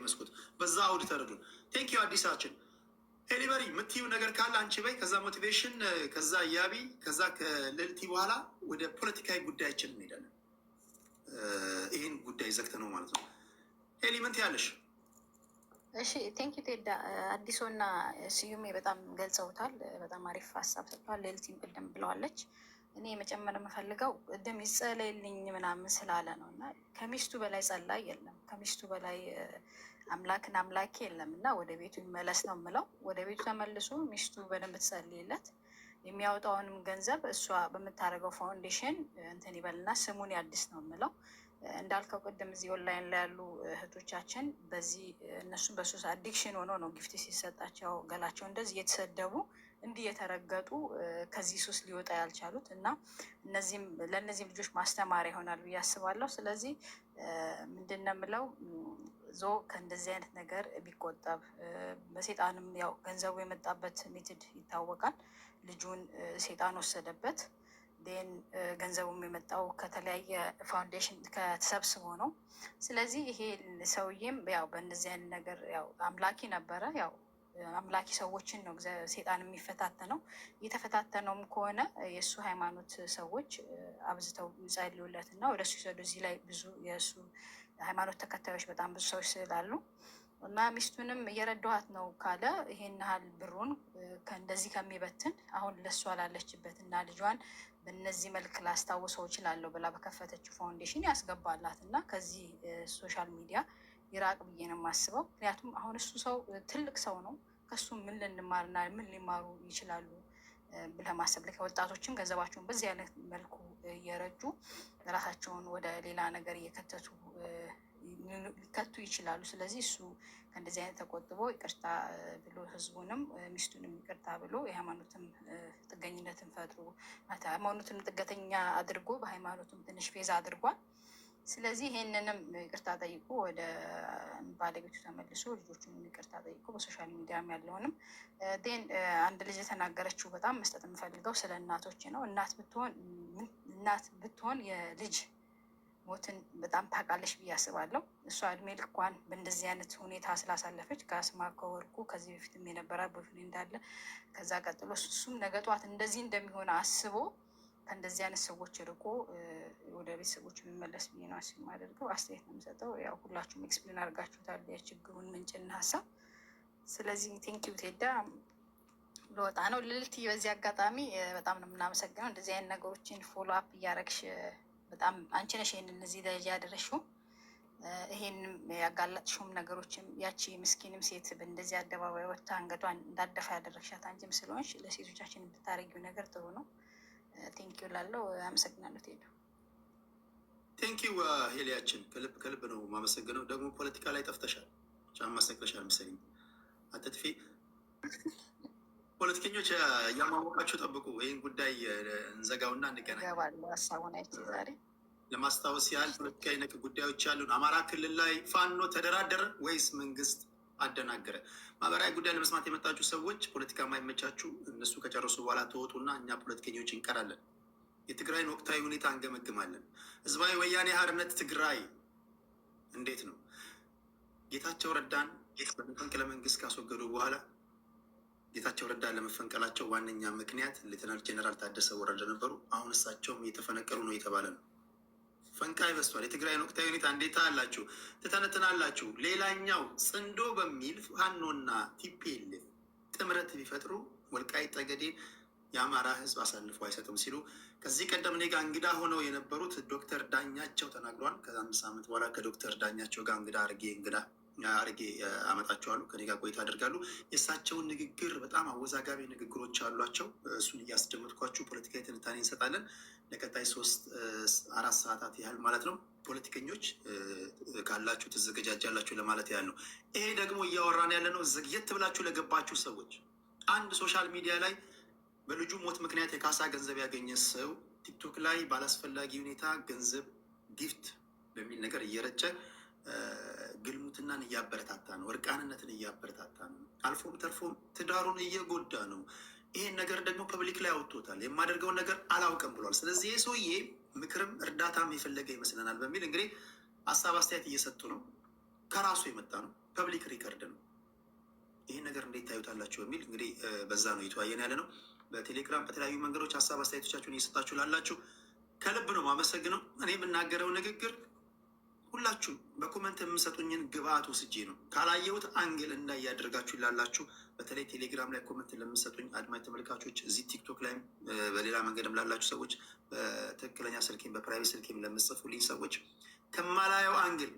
መስኩት በዛ አውድ ተረዱን። ቴንክ ዩ አዲሳችን ሄሊበሪ የምትይው ነገር ካለ አንቺ በይ። ከዛ ሞቲቬሽን፣ ከዛ ያቢ፣ ከዛ ከልልቲ በኋላ ወደ ፖለቲካዊ ጉዳያችን እንሄዳለን። ይህን ጉዳይ ዘግተ ነው ማለት ነው። ሄሊ ምን ትያለሽ? እሺ ቴንክ ዩ ቴዳ። አዲሶና ስዩሜ በጣም ገልጸውታል። በጣም አሪፍ ሀሳብ ሰጥቷል። ልልቲም ቅድም ብለዋለች። እኔ መጨመር የምፈልገው ቅድም ይጸለይልኝ ምናምን ስላለ ነው እና ከሚስቱ በላይ ጸላይ የለም፣ ከሚስቱ በላይ አምላክን አምላኬ የለም እና ወደ ቤቱ ይመለስ ነው የምለው። ወደ ቤቱ ተመልሶ ሚስቱ በደንብ ትጸልይለት፣ የሚያወጣውንም ገንዘብ እሷ በምታደርገው ፋውንዴሽን እንትን ይበልና ስሙን ያድስ ነው የምለው። እንዳልከው ቅድም እዚህ ኦንላይን ላይ ያሉ እህቶቻችን በዚህ እነሱም በሱስ አዲክሽን ሆኖ ነው ጊፍት ሲሰጣቸው ገላቸው እንደዚህ እየተሰደቡ እንዲህ የተረገጡ ከዚህ ሱስ ሊወጣ ያልቻሉት እና ለእነዚህም ልጆች ማስተማሪያ ይሆናል ብዬ አስባለሁ። ስለዚህ ምንድን ነው የምለው ዞ ከእንደዚህ አይነት ነገር ቢቆጠብ። በሴጣንም ያው ገንዘቡ የመጣበት ሜትድ ይታወቃል። ልጁን ሴጣን ወሰደበት። ን ገንዘቡም የመጣው ከተለያየ ፋውንዴሽን ከተሰብስቦ ነው። ስለዚህ ይሄ ሰውዬም ያው በእንደዚህ አይነት ነገር ያው አምላኪ ነበረ። ያው አምላኪ ሰዎችን ነው ሴጣን የሚፈታተነው። እየተፈታተነውም ከሆነ የእሱ ሃይማኖት ሰዎች አብዝተው ይጸልዩለት እና ወደ እሱ ይሰዱ። እዚህ ላይ ብዙ የእሱ ሃይማኖት ተከታዮች በጣም ብዙ ሰዎች ስላሉ እና ሚስቱንም እየረዳኋት ነው ካለ ይሄን ያህል ብሩን እንደዚህ ከሚበትን አሁን ለእሷ ላለችበት እና ልጇን በእነዚህ መልክ ላስታውሰው እችላለሁ ብላ በከፈተችው ፋውንዴሽን ያስገባላት እና ከዚህ ሶሻል ሚዲያ ይራቅ ብዬ ነው የማስበው። ምክንያቱም አሁን እሱ ሰው ትልቅ ሰው ነው። ከሱ ምን ልንማርና ምን ሊማሩ ይችላሉ ብለህ ማሰብ ላይ ወጣቶችም ገንዘባቸውን በዚህ አይነት መልኩ እየረጁ ራሳቸውን ወደ ሌላ ነገር እየከተቱ ሊከቱ ይችላሉ። ስለዚህ እሱ ከእንደዚህ አይነት ተቆጥቦ ይቅርታ ብሎ ህዝቡንም ሚስቱንም ይቅርታ ብሎ የሃይማኖትም ጥገኝነትን ፈጥሮ ሃይማኖትን ጥገተኛ አድርጎ በሃይማኖቱም ትንሽ ፌዛ አድርጓል። ስለዚህ ይሄንንም ይቅርታ ጠይቆ ወደ ባለቤቱ ተመልሶ ልጆቹን ይቅርታ ጠይቆ በሶሻል ሚዲያም ያለውንም ን አንድ ልጅ የተናገረችው በጣም መስጠት የምፈልገው ስለ እናቶች ነው። እናት ብትሆን የልጅ ሞትን በጣም ታውቃለች ብዬ አስባለሁ። እሷ እድሜ ልኳን በእንደዚህ አይነት ሁኔታ ስላሳለፈች ከአስማ ከወርቁ ከዚህ በፊትም የነበረ ቦይፍሬንድ እንዳለ ከዛ ቀጥሎ እሱም ነገ ጠዋት እንደዚህ እንደሚሆን አስቦ ከእንደዚህ አይነት ሰዎች ርቆ ወደ ቤተሰቦች የሚመለስ ብዬ ነው አስብ የማደርገው። አስተያየት ነው የምሰጠው። ያው ሁላችሁም ኤክስፕሌን አድርጋችሁታል የችግሩን ምንጭና ሀሳብ። ስለዚህ ቴንኪው ቴዳ ለወጣ ነው ልልት። በዚህ አጋጣሚ በጣም ነው የምናመሰግነው። እንደዚህ አይነት ነገሮችን ፎሎ አፕ እያደረግሽ በጣም አንቺ ነሽ ይሄንን እዚህ ደረጃ ያደረሽው። ይሄንም ያጋለጥሽውም ነገሮችም ያቺ ምስኪንም ሴት በእንደዚህ አደባባይ ወጥታ አንገቷን እንዳደፋ ያደረግሻት አንቺም ስለሆንሽ ለሴቶቻችን ብታደርጊው ነገር ጥሩ ነው። ቴንኪው ላለው አመሰግናለሁ። ትሄዱ ቴንኪው ሄሊያችን ከልብ ከልብ ነው የማመሰግነው። ደግሞ ፖለቲካ ላይ ጠፍተሻል፣ ጫማ ሰቅለሻል መሰለኝ። አትጥፊ። ፖለቲከኞች እያሟሟቃችሁ ጠብቁ። ይህን ጉዳይ እንዘጋውና እንገናኝ። ሀሳቡን አይቼ ዛሬ ለማስታወስ ያህል ፖለቲካዊ ነክ ጉዳዮች ያሉን አማራ ክልል ላይ ፋኖ ተደራደረ ወይስ መንግስት አደናገረ? ማህበራዊ ጉዳይ ለመስማት የመጣችሁ ሰዎች ፖለቲካ ማይመቻችሁ እነሱ ከጨረሱ በኋላ ተወጡና እኛ ፖለቲከኞች እንቀራለን። የትግራይን ወቅታዊ ሁኔታ እንገመግማለን። ህዝባዊ ወያኔ ሓርነት ትግራይ እንዴት ነው? ጌታቸው ረዳን በመፈንቅለ መንግስት ካስወገዱ በኋላ ጌታቸው ረዳን ለመፈንቀላቸው ዋነኛ ምክንያት ሌተናል ጄኔራል ታደሰ ወረደ ነበሩ። አሁን እሳቸውም እየተፈነቀሉ ነው የተባለ ነው። ፈንቃይ በስቷል። የትግራይን ወቅታዊ ሁኔታ እንዴት አላችሁ ትተነትናላችሁ? ሌላኛው ጽንዶ በሚል ፋኖና ቲፒኤልኤፍ ጥምረት ቢፈጥሩ ወልቃይት ጠገዴን የአማራ ህዝብ አሳልፎ አይሰጥም ሲሉ ከዚህ ቀደም እኔ ጋር እንግዳ ሆነው የነበሩት ዶክተር ዳኛቸው ተናግረዋል። ከ5 ዓመት በኋላ ከዶክተር ዳኛቸው ጋር እንግዳ አርጌ አመጣቸዋለሁ። ከኔ ጋር ቆይታ አደርጋሉ። የእሳቸውን ንግግር በጣም አወዛጋቢ ንግግሮች አሏቸው። እሱን እያስደመጥኳችሁ ፖለቲካዊ ትንታኔ እንሰጣለን ለቀጣይ 3-4 ሰዓታት ያህል ማለት ነው። ፖለቲከኞች ካላችሁ ትዘገጃጃላችሁ ለማለት ያህል ነው። ይሄ ደግሞ እያወራን ያለ ነው ዘግየት ብላችሁ ለገባችሁ ሰዎች። አንድ ሶሻል ሚዲያ ላይ በልጁ ሞት ምክንያት የካሳ ገንዘብ ያገኘ ሰው ቲክቶክ ላይ ባላስፈላጊ ሁኔታ ገንዘብ ጊፍት በሚል ነገር እየረጨ ግልሙትናን እያበረታታ ነው፣ እርቃንነትን እያበረታታ ነው፣ አልፎም ተርፎም ትዳሩን እየጎዳ ነው። ይሄን ነገር ደግሞ ፐብሊክ ላይ አውጥቶታል። የማደርገውን ነገር አላውቅም ብሏል። ስለዚህ ይህ ሰውዬ ምክርም እርዳታም የፈለገ ይመስለናል በሚል እንግዲህ ሀሳብ አስተያየት እየሰጡ ነው። ከራሱ የመጣ ነው። ፐብሊክ ሪከርድ ነው። ይህን ነገር እንዴት ታዩታላችሁ በሚል እንግዲህ በዛ ነው የተወያየን ያለ ነው። በቴሌግራም በተለያዩ መንገዶች ሀሳብ አስተያየቶቻችሁን እየሰጣችሁ ላላችሁ ከልብ ነው ማመሰግነው። እኔ የምናገረው ንግግር ሁላችሁም በኮመንት የምሰጡኝን ግብአት ወስጄ ነው። ካላየሁት አንግል እንዳያደርጋችሁ ላላችሁ በተለይ ቴሌግራም ላይ ኮመንት ለምሰጡኝ አድማጭ ተመልካቾች፣ እዚህ ቲክቶክ ላይም በሌላ መንገድም ላላችሁ ሰዎች፣ በትክክለኛ ስልኬም በፕራይቬት ስልኬም ለምጽፉልኝ ሰዎች ከማላየው አንግል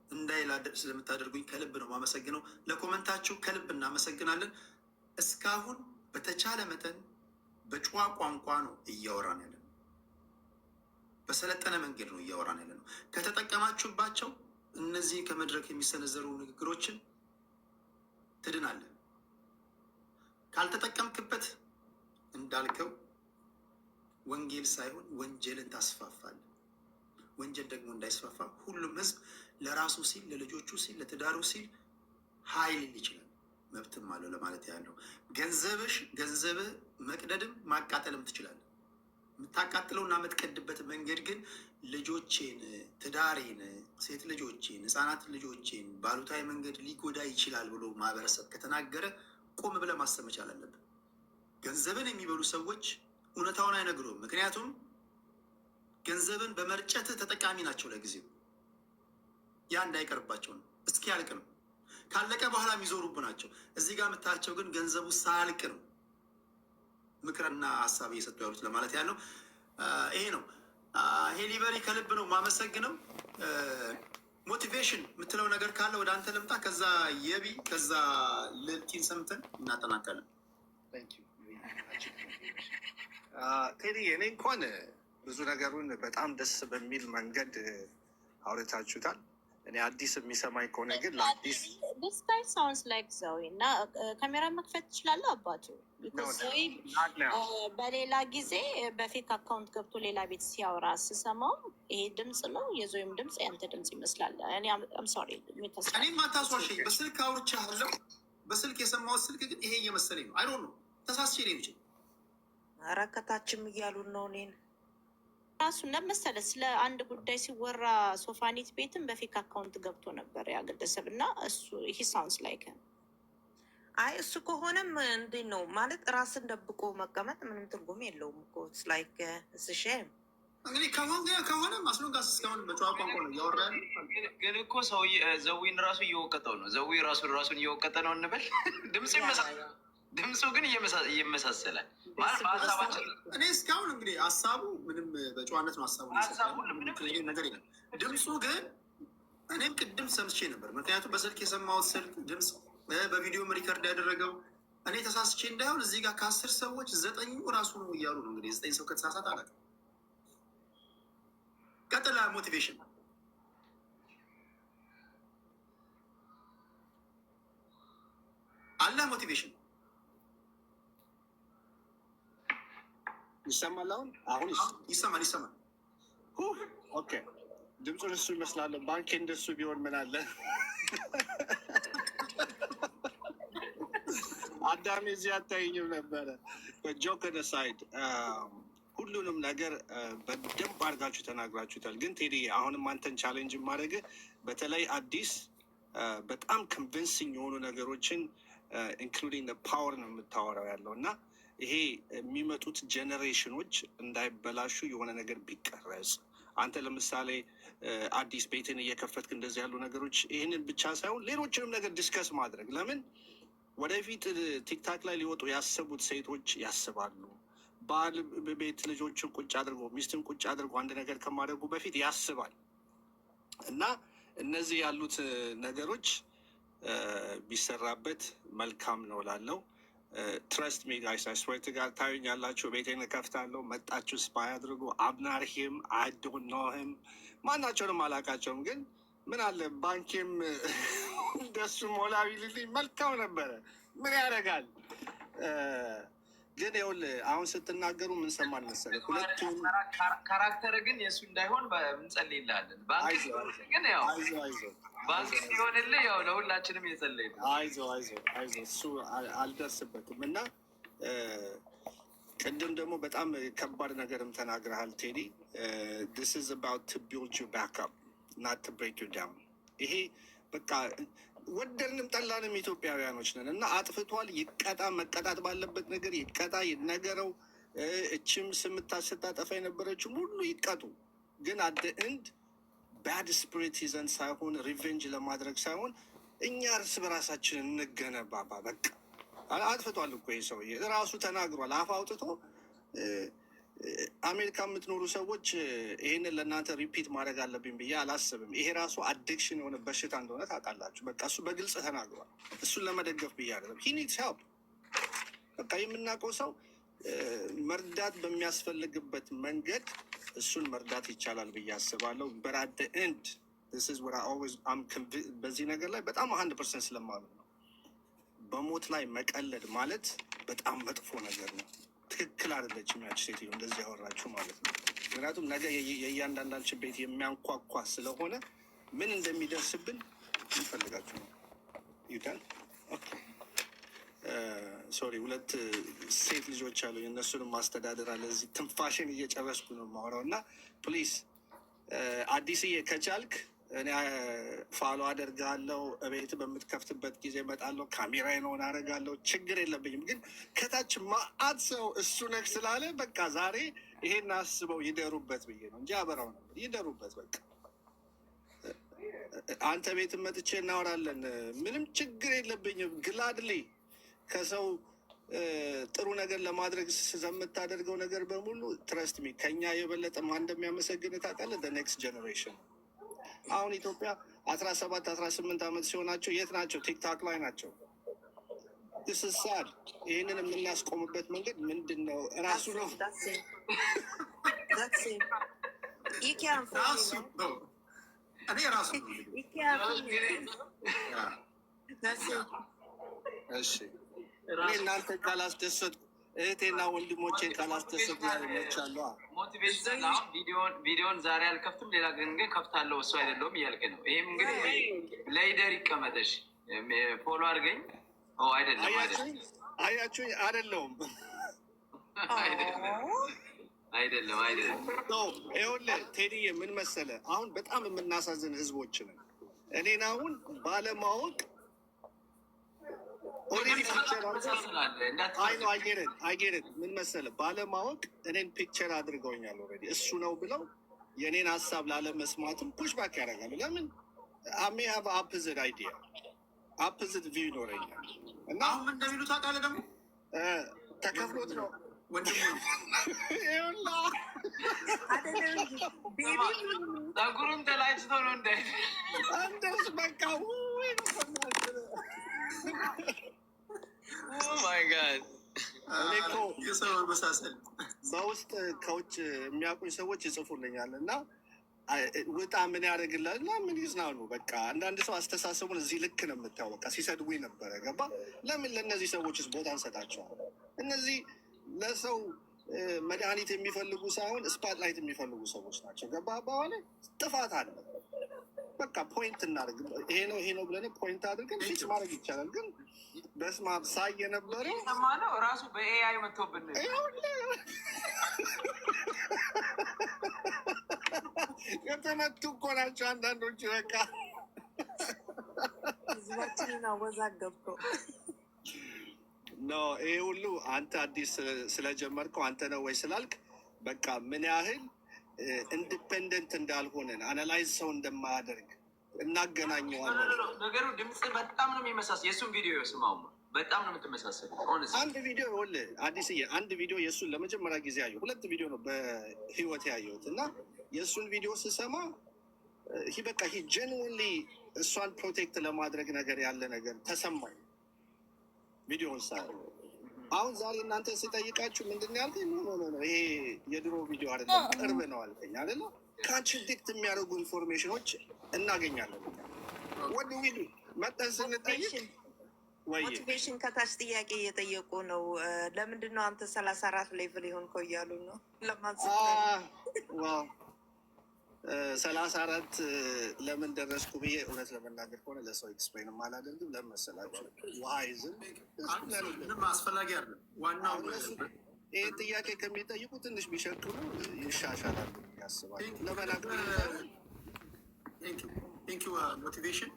እንዳይላደር ስለምታደርጉኝ ከልብ ነው ማመሰግነው። ለኮመንታችሁ ከልብ እናመሰግናለን። እስካሁን በተቻለ መጠን በጨዋ ቋንቋ ነው እያወራን ያለ ነው። በሰለጠነ መንገድ ነው እያወራን ያለ ነው። ከተጠቀማችሁባቸው እነዚህ ከመድረክ የሚሰነዘሩ ንግግሮችን ትድናለን። ካልተጠቀምክበት እንዳልከው ወንጌል ሳይሆን ወንጀልን ታስፋፋለህ። ወንጀል ደግሞ እንዳይስፋፋ ሁሉም ሕዝብ ለራሱ ሲል፣ ለልጆቹ ሲል፣ ለትዳሩ ሲል ኃይል ይችላል። መብትም አለው ለማለት ያለው ገንዘብህ መቅደድም ማቃጠልም ትችላለህ። የምታቃጥለው እና የምትቀድበት መንገድ ግን ልጆቼን፣ ትዳሬን፣ ሴት ልጆቼን፣ ህፃናት ልጆቼን ባሉታዊ መንገድ ሊጎዳ ይችላል ብሎ ማህበረሰብ ከተናገረ ቆም ብለህ ማሰብ መቻል አለብን። ገንዘብን የሚበሉ ሰዎች እውነታውን አይነግሩም። ምክንያቱም ገንዘብን በመርጨት ተጠቃሚ ናቸው። ለጊዜው ያ እንዳይቀርባቸው ነው። እስኪ ያልቅ ነው። ካለቀ በኋላ የሚዞሩብ ናቸው። እዚህ ጋር የምታያቸው ግን ገንዘቡ ሳያልቅ ነው ምክርና ሀሳብ እየሰጡ ያሉት ለማለት ያለው ይሄ ነው። ሄሊበሪ ከልብ ነው ማመሰግነው። ሞቲቬሽን የምትለው ነገር ካለ ወደ አንተ ልምጣ። ከዛ የቢ ከዛ ልልቲን ሰምተን እናጠናቀለን። ቴዲ እኔ እንኳን ብዙ ነገሩን በጣም ደስ በሚል መንገድ አውርታችሁታል። እኔ አዲስ የሚሰማኝ ከሆነ ግን ለአዲስ this guy sounds like ዞዊ እና ካሜራ መክፈት ትችላለህ አባቱ። ዞዊ በሌላ ጊዜ በፌክ አካውንት ገብቶ ሌላ ቤት ሲያወራ ስሰማው ይሄ ድምፅ ነው የዞዊም ድምፅ ያንተ ድምፅ ይመስላል። እኔ አም ሶሪ እኔም አታስዋሸኝ። በስልክ አውርቻለሁ። በስልክ የሰማሁት ስልክ ግን ይሄ እየመሰለኝ ነው። አይዶን ነው ተሳስቼ ነው የሚችል አረከታችም እያሉን ነው እኔን ራሱ ለመሰለ ስለ አንድ ጉዳይ ሲወራ ሶፋኒት ቤትም በፌክ አካውንት ገብቶ ነበር ያ ግለሰብ እና እሱ ይሄ ሳውንስ ላይክ አይ እሱ ከሆነም እንዴት ነው ማለት ራስን ደብቆ መቀመጥ ምንም ትርጉም የለውም እኮ ላይክ እስሼም እንግዲህ ከሆነ ማስሎንጋስ እስካሁን በጨዋ ቋንቋ ነው እያወራ ያለ። ግን እኮ ሰው ዘዊን ራሱ እየወቀጠው ነው። ዘዊ ራሱን እየወቀጠ ነው እንበል። ድምፁ ግን እየመሳሰላል ማለት በሀሳባችን። እኔ እስካሁን እንግዲህ ሀሳቡ ምንም በጨዋነት ነው ሀሳቡ ነገር የለም። ድምፁ ግን እኔም ቅድም ሰምቼ ነበር። ምክንያቱም በስልክ የሰማሁት ስልክ ድምፅ በቪዲዮም ሪከርድ ያደረገው እኔ ተሳስቼ እንዳይሆን እዚህ ጋር ከ10 ሰዎች 9 ራሱ ነው እያሉ ነው። እንግዲህ 9 ሰው ከተሳሳት አላውቅም። ቀጥላ ሞቲቬሽን አለ ሞቲቬሽን ይሰማል። አሁን ይሰማል። ኦኬ ድምፁን እሱ ይመስላል። ባንክ እንደሱ ቢሆን ምን አለ አዳሜ እዚህ አታይኝም ነበረ። ጆክ ሳይድ ሁሉንም ነገር በደንብ አድርጋችሁ ተናግራችሁታል። ግን ቴዲ አሁንም አንተን ቻሌንጅ ማድረግ በተለይ አዲስ በጣም ኮንቪንሲንግ የሆኑ ነገሮችን ኢንክሉዲንግ ፓወር ነው የምታወራው ያለው እና ይሄ የሚመጡት ጄኔሬሽኖች እንዳይበላሹ የሆነ ነገር ቢቀረጽ አንተ ለምሳሌ አዲስ ቤትን እየከፈትክ እንደዚህ ያሉ ነገሮች ይህንን ብቻ ሳይሆን ሌሎችንም ነገር ዲስከስ ማድረግ ለምን ወደፊት ቲክታክ ላይ ሊወጡ ያሰቡት ሴቶች ያስባሉ። ባል ቤት ልጆችን ቁጭ አድርጎ ሚስትን ቁጭ አድርጎ አንድ ነገር ከማድረጉ በፊት ያስባል እና እነዚህ ያሉት ነገሮች ቢሰራበት መልካም ነው ላለው ትረስት ሚ ጋይስ አስዌርት ጋር ታዩኝ ያላችሁ ቤቴን እከፍታለሁ። መጣችሁ ስፓይ አድርጎ አብናርሂም አይዶኖህም ማናቸውንም አላቃቸውም። ግን ምን አለ ባንኬም እንደሱ ሞላ ቢልልኝ መልካም ነበረ። ምን ያደርጋል ግን ይኸውልህ አሁን ስትናገሩ ምን ሰማን መሰለህ ሁለቱም ካራክተር ግን የእሱ እንዳይሆን እንጸልይልሃለን። ባንክ ግን ያው ባንክ ሲሆንልህ ያው ለሁላችንም የጸለይ አይዞህ እሱ አልደርስበትም እና ቅድም ደግሞ በጣም ከባድ ነገርም ተናግረሃል ቴዲ። this is about to build you back up not to break you down። ይሄ በቃ ወደድንም ጠላንም ኢትዮጵያውያኖች ነን እና አጥፍቷል፣ ይቀጣ፣ መቀጣት ባለበት ነገር ይቀጣ፣ ይነገረው። እችም ስታጠፋ የነበረችው ሁሉ ይቀጡ። ግን አደ እንድ ባድ ስፒሪት ይዘን ሳይሆን ሪቬንጅ ለማድረግ ሳይሆን እኛ እርስ በራሳችን እንገነባባ። በቃ አጥፍቷል እኮ ይህ ሰውዬ ራሱ ተናግሯል፣ አፍ አውጥቶ። አሜሪካ የምትኖሩ ሰዎች ይህንን ለእናንተ ሪፒት ማድረግ አለብኝ ብዬ አላስብም። ይሄ ራሱ አዲክሽን የሆነ በሽታ እንደሆነ ታውቃላችሁ። በቃ እሱ በግልጽ ተናግሯል። እሱን ለመደገፍ ብዬ አይደለም። ሂ ኒድስ ሄልፕ። በቃ የምናውቀው ሰው መርዳት በሚያስፈልግበት መንገድ እሱን መርዳት ይቻላል ብዬ አስባለሁ። በራደ ኤንድ በዚህ ነገር ላይ በጣም 100% ስለማለት ነው። በሞት ላይ መቀለድ ማለት በጣም መጥፎ ነገር ነው። ትክክል አይደለችም ያች ሴትዮ እንደዚህ ያወራችሁ ማለት ነው። ምክንያቱም ነገ የእያንዳንዳችን ቤት የሚያንኳኳ ስለሆነ ምን እንደሚደርስብን እንፈልጋችሁ ነው። ይዳል ሶሪ፣ 2 ሴት ልጆች አሉኝ። እነሱንም ማስተዳደር አለ። እዚህ ትንፋሽን እየጨረስኩ ነው የማወራው እና ፕሊዝ አዲስዬ ከቻልክ እኔ ፋሎ አደርጋለሁ። እቤት በምትከፍትበት ጊዜ እመጣለሁ። ካሜራዬን ኦን አደርጋለሁ። ችግር የለብኝም። ግን ከታች ማአት ሰው እሱ ነክ ስላለ በቃ ዛሬ ይሄን አስበው ይደሩበት ብዬ ነው እንጂ አበራው ነበር። ይደሩበት በቃ። አንተ ቤት መጥቼ እናወራለን። ምንም ችግር የለብኝም። ግላድሊ ከሰው ጥሩ ነገር ለማድረግ የምታደርገው ነገር በሙሉ ትረስት ሚ ከኛ የበለጠ ማን እንደሚያመሰግን ታውቃለህ? ኔክስት ጀኔሬሽን። አሁን ኢትዮጵያ 17 18 ዓመት ሲሆናቸው የት ናቸው? ቲክታክ ላይ ናቸው። ስሳድ ይህንን የምናስቆምበት መንገድ ምንድን ነው? ራሱ ነው እናንተ ካላስደሰት እህቴና ወንድሞቼን ካላስደሰት ያለቻለሁ። ሞቲቬሽን ቪዲዮን ዛሬ አልከፍትም፣ ሌላ ግን ከፍታለሁ። እሱ አይደለውም እያልክ ነው። ይህም እንግዲህ ለይደር ይቀመጠሽ ፎሎ አድርገኝ። አይደለም አያችሁኝ? አይደለውም አይደለም። ይኸውልህ ቴዲዬ ምን መሰለህ፣ አሁን በጣም የምናሳዝን ህዝቦች ነን። እኔን አሁን ባለማወቅ አይጌርን ምን መሰለህ፣ ባለማወቅ እኔን ፒክቸር አድርገውኛል። ኦልሬዲ እሱ ነው ብለው የእኔን ሀሳብ ላለመስማትም ፑሽ ባክ ያደርጋሉ። ለምን አሜ ሀቭ አፕዝድ አይዲያ አፕዝድ ቪው ይኖረኛል እና አሁን ምን እንደሚሉ ታውቃለህ? ደግሞ ተከፍሎት ነው ወንድሙ ጸጉሩን ተላጭቶ ነው እንደሱ በቃ የሰው መሳሰል በውስጥ ከውጭ የሚያውቁኝ ሰዎች ይጽፉልኛል እና ውጣ ምን ያደርግላል እና ምን ይዝናኑ። በቃ አንዳንድ ሰው አስተሳሰቡን እዚህ ልክ ነው የምታየው። በቃ ሲሰድቡኝ ነበረ። ገባ? ለምን ለእነዚህ ሰዎችስ ቦታ እንሰጣቸዋል? እነዚህ ለሰው መድኃኒት የሚፈልጉ ሳይሆን ስፓትላይት የሚፈልጉ ሰዎች ናቸው። ገባ? በኋላ ጥፋት አለ። በቃ ፖይንት እናደርግ። ይሄ ነው ብለን ፖይንት አድርገን ፊክስ ማድረግ ይቻላል። ግን በስመ አብ ሳይ የነበረ ሰማነው ራሱ በኤአይ መጥቶብን የተመቱ እኮ ናቸው አንዳንዶቹ። በቃ ህዝባችንን አወዛገብከው። ኖ ይሄ ሁሉ አንተ አዲስ ስለጀመርከው አንተ ነው ወይ ስላልክ በቃ ምን ያህል ኢንዲፔንደንት እንዳልሆነን አናላይዝ ሰው እንደማያደርግ እናገናኘዋለን። ነገሩ ድምፅ በጣም ነው የሚመሳሰል። የእሱን ቪዲዮ ስማው በጣም ነው የምትመሳሰል። አንድ ቪዲዮ ይኸውልህ አዲስዬ፣ አንድ ቪዲዮ የእሱን ለመጀመሪያ ጊዜ ያየሁ። 2 ቪዲዮ ነው በህይወት ያየሁት እና የእሱን ቪዲዮ ስሰማ በቃ ጀንዌንሊ እሷን ፕሮቴክት ለማድረግ ነገር ያለ ነገር ተሰማኝ ቪዲዮን ሳ አሁን ዛሬ እናንተ ስጠይቃችሁ ምንድን ያልከኝ? ኖ ይሄ የድሮ ቪዲዮ አይደለም ቅርብ ነው አልከኝ አይደለ? ካንትራዲክት የሚያደርጉ ኢንፎርሜሽኖች እናገኛለን። ወደ ቪዲ መጠን ስንጠይቅ ሞቲቬሽን ከታች ጥያቄ እየጠየቁ ነው። ለምንድን ነው አንተ 34 ሌቭል የሆንከው እያሉ ነው። ለማንሳት 34 ለምን ደረስኩ ብዬ እውነት ለመናገር ከሆነ ለሰው ኤክስፕሌንም አላደርግም። ለምን መሰላችሁ? ዋይዝም ምንም አስፈላጊ አይደለም። ዋናው ይህ ጥያቄ ከሚጠይቁ ትንሽ ቢሸክሉ ይሻሻላሉ ያስባል። ለመናገር ሞቲቬሽን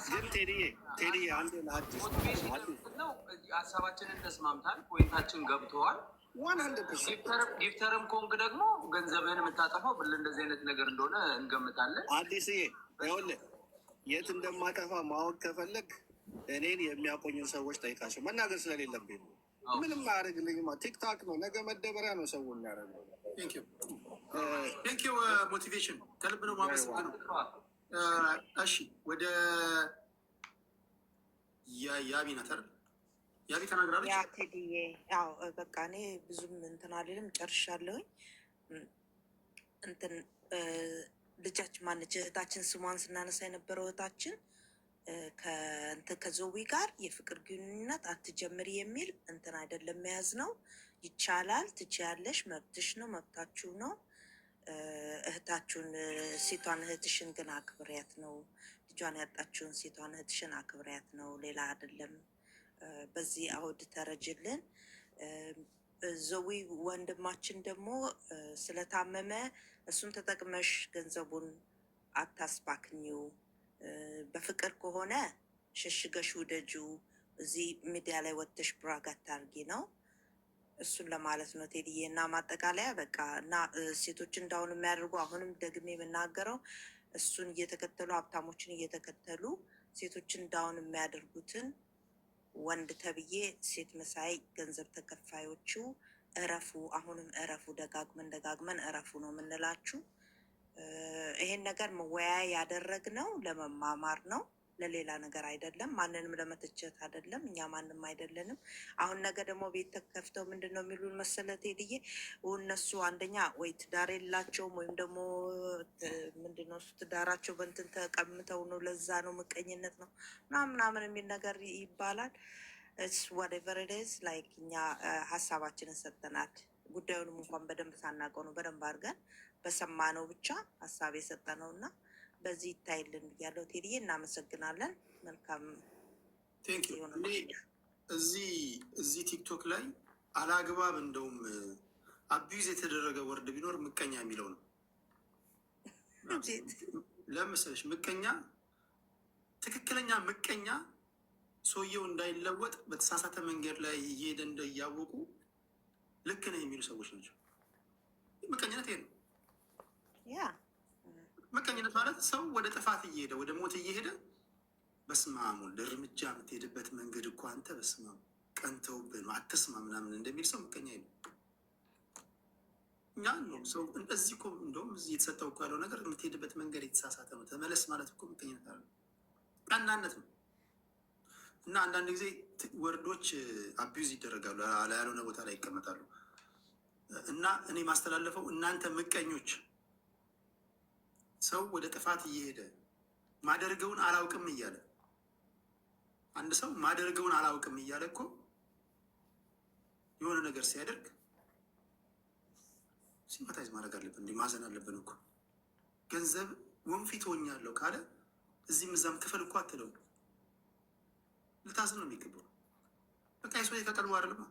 ግን ቴዲዬ አንድ ለአዲስ ነው ሀሳባችንን ተስማምታል፣ ፖይንታችን ገብተዋል። ጊፍተርም ኮንክ ደግሞ ገንዘብህን የምታጠፋው እንደዚህ አይነት ነገር እንደሆነ እንገምታለን። አዲስዬ ይኸውልህ የት እንደማጠፋ ማወቅ ከፈለግ እኔን የሚያቆኙን ሰዎች ጠይቃቸው። መናገር ስለሌለብኝ ምንም አያደርግልኝማ። ቲክታክ ነው ነገ መደበሪያ ነው ሰው የሚያደርገው። ቴንኪው ሞቲቬሽን ከልብ ነው ማመስገነው። እሺ ወደ ያቢ ነተር ያቢ ተናግራለች። ያ ቴዲዬ ያው በቃ እኔ ብዙም እንትን አልልም፣ ጨርሻለሁኝ። እንትን ልጃችን ማነች እህታችን ስሟን ስናነሳ የነበረው እህታችን ከዘዊ ጋር የፍቅር ግንኙነት አትጀምሪ የሚል እንትን አይደለም መያዝ ነው። ይቻላል፣ ትችያለሽ፣ መብትሽ ነው፣ መብታችሁ ነው። እህታችሁን ሴቷን እህትሽን ግን አክብሪያት ነው። ልጇን ያጣችውን ሴቷን እህትሽን አክብሪያት ነው፣ ሌላ አይደለም። በዚህ አውድ ተረጅልን። ዘዊ ወንድማችን ደግሞ ስለታመመ እሱን ተጠቅመሽ ገንዘቡን አታስባክኒው። በፍቅር ከሆነ ሸሽገሽ ውደጁ። እዚህ ሚዲያ ላይ ወጥተሽ ብራግ አታርጊ ነው። እሱን ለማለት ነው ቴዲዬ። እና ማጠቃለያ በቃ እና ሴቶች እንዳሁን የሚያደርጉ አሁንም ደግሜ የምናገረው እሱን እየተከተሉ ሀብታሞችን እየተከተሉ ሴቶች እንዳሁን የሚያደርጉትን ወንድ ተብዬ ሴት መሳይ ገንዘብ ተከፋዮቹ እረፉ። አሁንም እረፉ። ደጋግመን እረፉ ነው የምንላችሁ። ይሄን ነገር መወያያ ያደረግነው ለመማማር ነው፣ ለሌላ ነገር አይደለም። ማንንም ለመተቸት አይደለም። እኛ ማንም አይደለንም። አሁን ነገ ደግሞ ቤት ተከፍተው ምንድን ነው የሚሉን መሰለ ቴዲዬ፣ እነሱ አንደኛ ወይ ትዳር የላቸውም ወይም ደግሞ ምንድን ነው ትዳራቸው በእንትን ተቀምተው ነው፣ ለዛ ነው ምቀኝነት ነው ምናምን የሚል ነገር ይባላል። whatever it is like እኛ ሀሳባችንን ሰጥተናል። ጉዳዩንም እንኳን በደንብ ሳናውቀው ነው በደንብ አድርገን በሰማነው ብቻ ሀሳብ የሰጠነው እና በዚህ ይታይልን ብያለሁ። ቴዲዬ እናመሰግናለን። መልካም እዚህ ቲክቶክ ላይ አላግባብ እንደውም አቢዩዝ የተደረገ ወርድ ቢኖር ምቀኛ የሚለው ነው። ለምሳሌ ምቀኛ፣ ትክክለኛ ምቀኛ ሰውየው እንዳይለወጥ በተሳሳተ መንገድ ላይ እየሄደ እያወቁ ልክ ነው የሚሉ ሰዎች ናቸው። ምቀኝነት ይሄ ነው። ምቀኝነት ማለት ሰው ወደ ጥፋት እየሄደ ወደ ሞት እየሄደ በስመ አብ ወልድ እርምጃ የምትሄድበት መንገድ እኮ አንተ በስመ አብ ቀንተውብህ ነው አትስማ ምናምን እንደሚል ሰው ምቀኛ ነው። እኛ ነው ሰው እንደዚህ እኮ እንደውም እዚህ የተሰጠው እኮ ያለው ነገር የምትሄድበት መንገድ የተሳሳተ ነው ተመለስ ማለት እኮ ምቀኝነት አለ፣ ቀናነት ነው። እና አንዳንድ ጊዜ ወርዶች አቢዩዝ ይደረጋሉ፣ ያልሆነ ቦታ ላይ ይቀመጣሉ። እና እኔ ማስተላለፈው እናንተ ምቀኞች፣ ሰው ወደ ጥፋት እየሄደ ማደርገውን አላውቅም እያለ አንድ ሰው ማደርገውን አላውቅም እያለ እኮ የሆነ ነገር ሲያደርግ ሲምፓታይዝ ማድረግ አለብን፣ እንዲህ ማዘን አለብን እኮ። ገንዘብ ወንፊት ሆኛለሁ ካለ እዚህም እዛም ክፈል እኮ አትለው፣ ልታዝን ነው የሚገባው። በቃ የሰው ከቀልቡ አይደለም።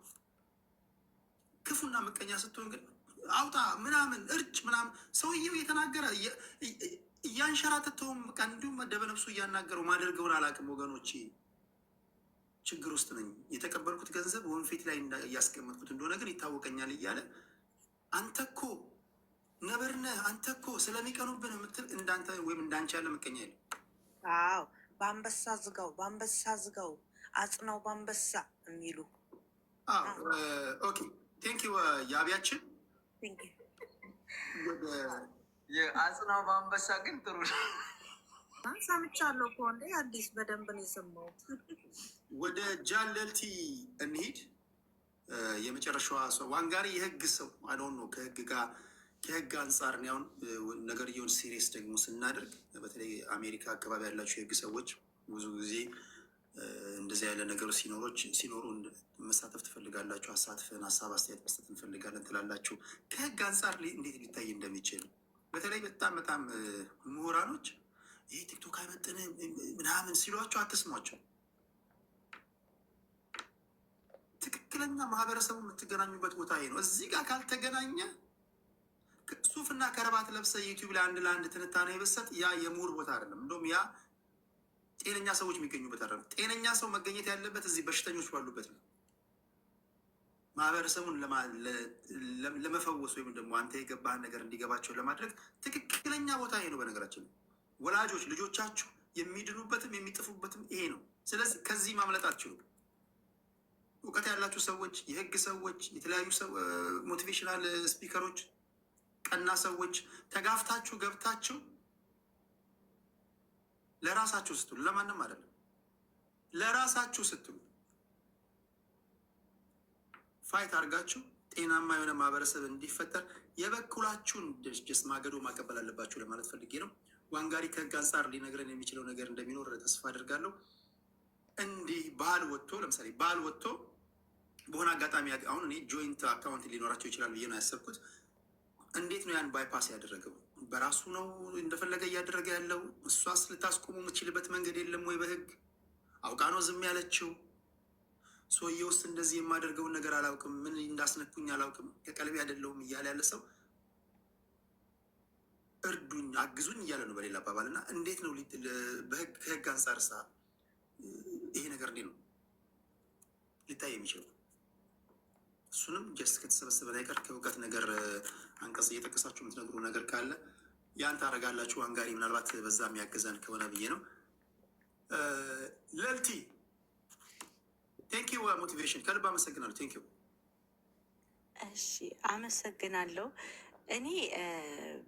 ክፉና ምቀኛ ስትሆን ግን አውጣ ምናምን እርጭ ምናምን ሰውየው እየተናገረ እያንሸራተተውም በቃ እንዲሁም መደበ ነፍሱ እያናገረው ማደርገውን አላውቅም ወገኖቼ፣ ችግር ውስጥ ነኝ፣ የተቀበልኩት ገንዘብ ወንፊት ላይ እያስቀመጥኩት እንደሆነ ግን ይታወቀኛል እያለ አንተ እኮ ነብር ነህ፣ አንተ እኮ ስለሚቀኑብን የምትል እንዳንተ ወይም እንዳንቺ ያለ ምቀኛ የለ። አዎ በአንበሳ ዝጋው፣ በአንበሳ ዝጋው፣ አጽናው በአንበሳ የሚሉ ኦኬ ቴንኪው የአብያችን የአጽናው በአንበሳ ግን ጥሩ ሰምቻለሁ እኮ እንደ አዲስ በደንብ ነው የሰማሁት። ወደ ጃለልቲ እንሂድ። የመጨረሻዋ ሰው ዋንጋሪ የህግ ሰው አልሆን ነው። ከህግ አንጻር ያሁን ነገርየውን ሲሪየስ ደግሞ ስናደርግ በተለይ አሜሪካ አካባቢ ያላቸው የህግ ሰዎች ብዙ ጊዜ እንደዚህ ያለ ነገሮች ሲኖሩ መሳተፍ ትፈልጋላችሁ፣ አሳትፈን ሀሳብ አስተያየት መስጠት እንፈልጋለን ትላላችሁ። ከህግ አንጻር እንዴት ሊታይ እንደሚችል በተለይ በጣም ምሁራኖች ይህ ቲክቶክ አይመጥንም ምናምን ሲሏቸው አትስሟቸው። ትክክለኛ ማህበረሰቡ የምትገናኙበት ቦታ ይሄ ነው። እዚህ ጋር ካልተገናኘ ሱፍና ከረባት ለብሰ ዩቲዩብ ላይ አንድ ለአንድ ትንታኔ የበሰጥ ያ የምሁር ቦታ አይደለም። እንደውም ያ ጤነኛ ሰዎች የሚገኙበት አይደለም። ጤነኛ ሰው መገኘት ያለበት እዚህ በሽተኞች ባሉበት ነው። ማህበረሰቡን ለመፈወስ ወይም ደግሞ አንተ የገባህን ነገር እንዲገባቸው ለማድረግ ትክክለኛ ቦታ ይሄ ነው። በነገራችን ወላጆች ልጆቻችሁ የሚድኑበትም የሚጥፉበትም ይሄ ነው። ስለዚህ ከዚህ ማምለጥ አትችሉም። እውቀት ያላችሁ ሰዎች፣ የህግ ሰዎች፣ የተለያዩ ሞቲቬሽናል ስፒከሮች፣ ቀና ሰዎች ተጋፍታችሁ ገብታችሁ ለራሳችሁ ስትሉ፣ ለማንም አይደለም፣ ለራሳችሁ ስትሉ ፋይት አድርጋችሁ ጤናማ የሆነ ማህበረሰብ እንዲፈጠር የበኩላችሁን ድርጅት ማገዶ ማቀበል አለባችሁ ለማለት ፈልጌ ነው። ዋንጋሪ ከህግ አንጻር ሊነግረን የሚችለው ነገር እንደሚኖር ተስፋ አድርጋለሁ። እንዲህ ባል ወጥቶ ለምሳሌ ባል ወጥቶ በሆነ አጋጣሚ አሁን እኔ ጆይንት አካውንት ሊኖራቸው ይችላል ብዬ ነው ያሰብኩት። እንዴት ነው ያን ባይፓስ ያደረገው? በራሱ ነው እንደፈለገ እያደረገ ያለው? እሷስ ልታስቆሙ የምትችልበት መንገድ የለም ወይ? በህግ አውቃ ነው ዝም ያለችው? ሰውዬ ውስጥ እንደዚህ የማደርገውን ነገር አላውቅም፣ ምን እንዳስነኩኝ አላውቅም፣ ከቀልቤ አይደለሁም እያለ ያለ ሰው እርዱኝ፣ አግዙኝ እያለ ነው በሌላ አባባል። እና እንዴት ነው ከህግ አንጻር ሳ ይሄ ነገር እንዴት ነው ሊታይ የሚችለው? እሱንም ጀስት ከተሰበሰበ አይቀር ከእውቀት ነገር አንቀጽ እየጠቀሳችሁ የምትነግሩ ነገር ካለ ያን ታደርጋላችሁ። አንጋሪ ምናልባት በዛ የሚያገዘን ከሆነ ብዬ ነው። ለልቲ ቴንኪው ሞቲቬሽን ከልብ አመሰግናለሁ። ቴንኪው። እሺ አመሰግናለሁ። እኔ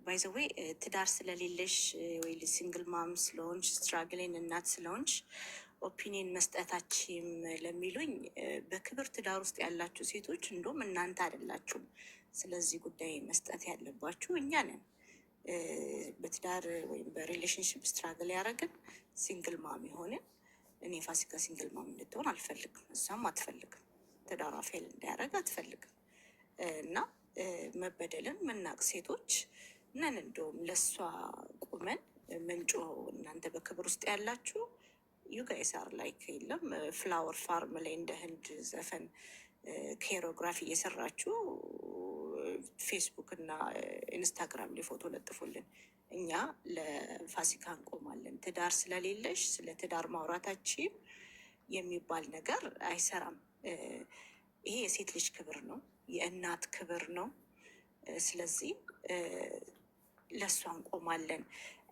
ባይዘዌ ትዳር ስለሌለሽ ወይ ሲንግል ማም ስለሆንሽ ስትራግሌን እናት ስለሆንሽ ኦፒኒየን መስጠታችም ለሚሉኝ በክብር ትዳር ውስጥ ያላችሁ ሴቶች እንደውም እናንተ አይደላችሁም ስለዚህ ጉዳይ መስጠት ያለባችሁ እኛ ነን። በትዳር ወይም በሪሌሽንሽፕ ስትራግል ያደረግን ሲንግል ማም የሆንን እኔ ፋሲካ ሲንግል ማም እንድትሆን አልፈልግም፣ እሷም አትፈልግም፣ ትዳሯ ፌል እንዳያደረግ አትፈልግም። እና መበደልን ምናቅ ሴቶች ነን። እንደውም ለእሷ ቁመን ምንጮ እናንተ በክብር ውስጥ ያላችሁ ዩጋይስ አር ላይክ የለም ፍላወር ፋርም ላይ እንደ ህንድ ዘፈን ኬሮግራፊ እየሰራችሁ ፌስቡክ እና ኢንስታግራም ላይ ፎቶ ለጥፉልን። እኛ ለፋሲካ እንቆማለን። ትዳር ስለሌለሽ ስለ ትዳር ማውራታችን የሚባል ነገር አይሰራም። ይሄ የሴት ልጅ ክብር ነው፣ የእናት ክብር ነው። ስለዚህ ለእሷ እንቆማለን።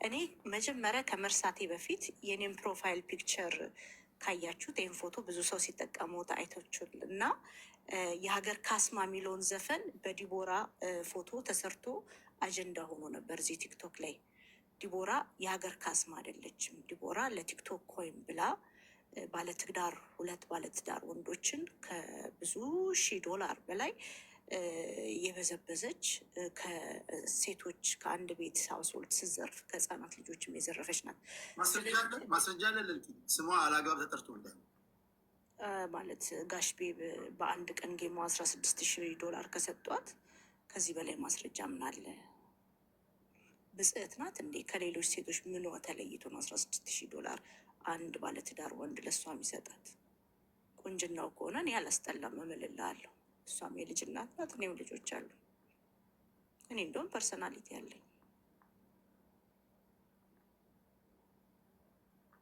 እኔ መጀመሪያ ከመርሳቴ በፊት የኔም ፕሮፋይል ፒክቸር ካያችሁት ይህን ፎቶ ብዙ ሰው ሲጠቀሙት አይቶችል እና የሀገር ካስማ የሚለውን ዘፈን በዲቦራ ፎቶ ተሰርቶ አጀንዳ ሆኖ ነበር እዚህ ቲክቶክ ላይ። ዲቦራ የሀገር ካስማ አይደለችም። ዲቦራ ለቲክቶክ ኮይን ብላ ባለትዳር ሁለት ባለትዳር ወንዶችን ከብዙ $1000 በላይ የበዘበዘች ከሴቶች ከአንድ ቤት ሀውስሆልድ ስትዘርፍ ከህፃናት ልጆችም የዘረፈች ናት። ማስረጃ አለ። ስሟ አላግባብ ተጠርቶ ማለት ጋሽቤ በአንድ ቀን ጌሞ $16,000 ከሰጧት ከዚህ በላይ ማስረጃ ምን አለ? ብጽዕት ናት እንዴ? ከሌሎች ሴቶች ምን ተለይቶ ነው $16,000 አንድ ባለትዳር ወንድ ለእሷ የሚሰጣት? ቁንጅናው ከሆነ እኔ አላስጠላም፣ እምልልሃለሁ። እሷም የልጅ እናት ናት፣ እኔም ልጆች አሉ። እኔ እንደውም ፐርሰናሊቲ አለኝ።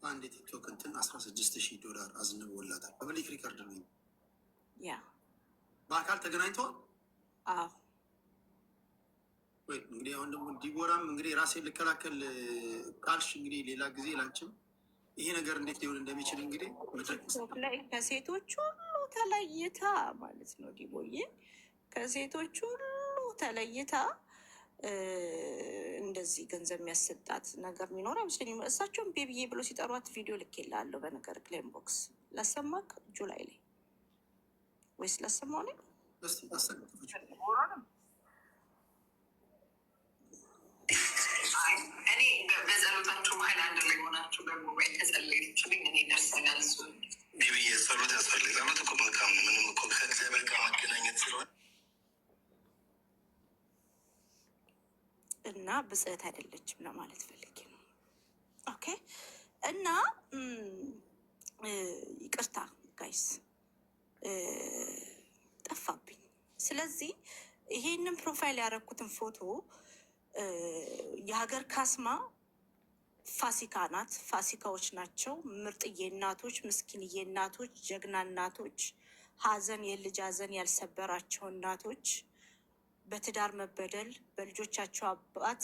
አንድ የቲክቶክ እንትን $16,000 አዝንቦላታል። ፐብሊክ ሪከርድ ነው። ያ በአካል ተገናኝተዋል። አዎ ወይ እንግዲህ አሁን ደግሞ ዲቦራም እንግዲህ ራሴን ልከላከል ካልሽ እንግዲህ ሌላ ጊዜ ላንችም ይሄ ነገር እንዴት ሊሆን እንደሚችል እንግዲህ ቲክቶክ ላይ ከሴቶች ሁሉ ተለይታ ማለት ነው ዲቦዬ፣ ከሴቶች ሁሉ ተለይታ እንደዚህ ገንዘብ የሚያሰጣት ነገር የሚኖር አይመስለኝም። እሳቸውን ቤቢዬ ብሎ ሲጠሯት ቪዲዮ ልኬልሃለሁ በነገር ክሌም ቦክስ ላሰማክ ጁላይ ላይ ወይስ ላሰማው ላይ እኔ በጸሎታችሁ መሀል አንድ ላይ ሆናችሁ ደግሞ ወይ ተጸለይችልኝ እኔ ደርሰኛል። እሱ ቤቢዬ ጸሎት ያስፈልግ አመት እኮ መልካም ነው። ምንም እኮ ከእግዚአብሔር ጋር ማገናኘት ስለሆነ እና ብጽዕት አይደለችም ለማለት ፈልጌ ነው። ኦኬ እና ይቅርታ ጋይስ ጠፋብኝ። ስለዚህ ይሄንን ፕሮፋይል ያደረኩትን ፎቶ የሀገር ካስማ ፋሲካ ናት። ፋሲካዎች ናቸው። ምርጥዬ እናቶች፣ ምስኪንዬ እናቶች፣ ጀግና እናቶች፣ ሀዘን የልጅ ሀዘን ያልሰበራቸው እናቶች፣ በትዳር መበደል በልጆቻቸው አባት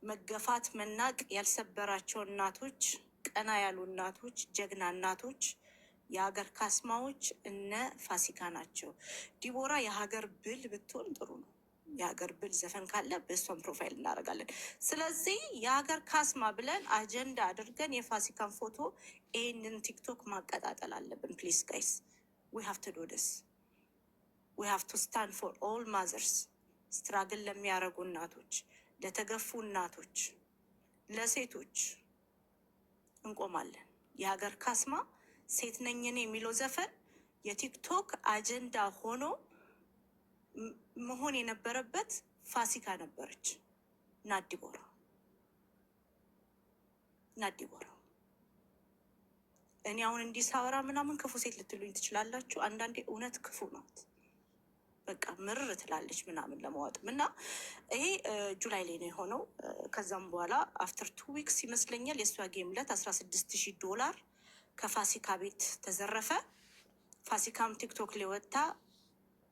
መገፋት መናቅ ያልሰበራቸው እናቶች፣ ቀና ያሉ እናቶች፣ ጀግና እናቶች፣ የሀገር ካስማዎች እነ ፋሲካ ናቸው። ዲቦራ የሀገር ብል ብትሆን ጥሩ ነው። የሀገር ብል ዘፈን ካለ በእሷን ፕሮፋይል እናደርጋለን። ስለዚህ የሀገር ካስማ ብለን አጀንዳ አድርገን የፋሲካን ፎቶ ይህንን ቲክቶክ ማቀጣጠል አለብን። ፕሊዝ ጋይስ ዊ ሃቭ ቱ ዱ ዲስ ዊ ሃቭ ቱ ስታንድ ፎር ኦል ማዘርስ። ስትራግል ለሚያደርጉ እናቶች፣ ለተገፉ እናቶች፣ ለሴቶች እንቆማለን። የሀገር ካስማ ሴት ነኝ እኔ የሚለው ዘፈን የቲክቶክ አጀንዳ ሆኖ መሆን የነበረበት ፋሲካ ነበረች። ናዲቦራ እኔ አሁን እንዲህ ሳወራ ምናምን ክፉ ሴት ልትሉኝ ትችላላችሁ። አንዳንዴ እውነት ክፉ ናት። በቃ ምርር ትላለች ምናምን ለማወጥም እና ይሄ ጁላይ ላይ ነው የሆነው። ከዛም በኋላ አፍተር 2 ዊክስ ይመስለኛል የእሷ ጌምለት $16,000 ከፋሲካ ቤት ተዘረፈ። ፋሲካም ቲክቶክ ላይ ወጥታ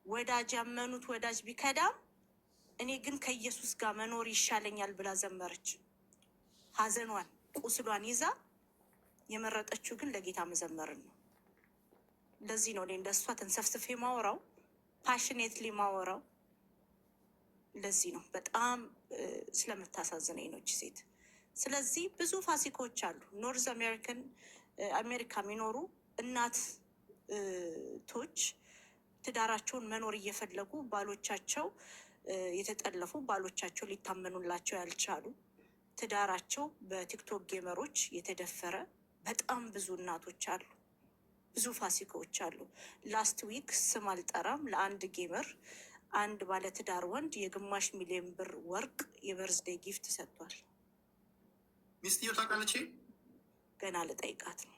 ወዳጅ ያመኑት ወዳጅ ቢከዳም እኔ ግን ከኢየሱስ ጋር መኖር ይሻለኛል ብላ ዘመረች። ሀዘኗን ቁስሏን ይዛ የመረጠችው ግን ለጌታ መዘመርን ነው። ለዚህ ነው እኔ እንደሷ ተንሰፍስፌ ማወራው፣ ፓሽኔትሊ ማወራው። ለዚህ ነው በጣም ስለምታሳዝነኝ ነው እቺ ሴት። ስለዚህ ብዙ ፋሲኮች አሉ ኖርዝ አሜሪካ የሚኖሩ እናቶች ትዳራቸውን መኖር እየፈለጉ ባሎቻቸው የተጠለፉ፣ ባሎቻቸው ሊታመኑላቸው ያልቻሉ፣ ትዳራቸው በቲክቶክ ጌመሮች የተደፈረ በጣም ብዙ እናቶች አሉ። ብዙ ፋሲካዎች አሉ። ላስት ዊክ ስም አልጠራም፣ ለአንድ ጌመር አንድ ባለትዳር ወንድ $500,000 ወርቅ የበርዝዴይ ጊፍት ሰጥቷል። ሚስትየው ታውቃለች? ገና ልጠይቃት ነው።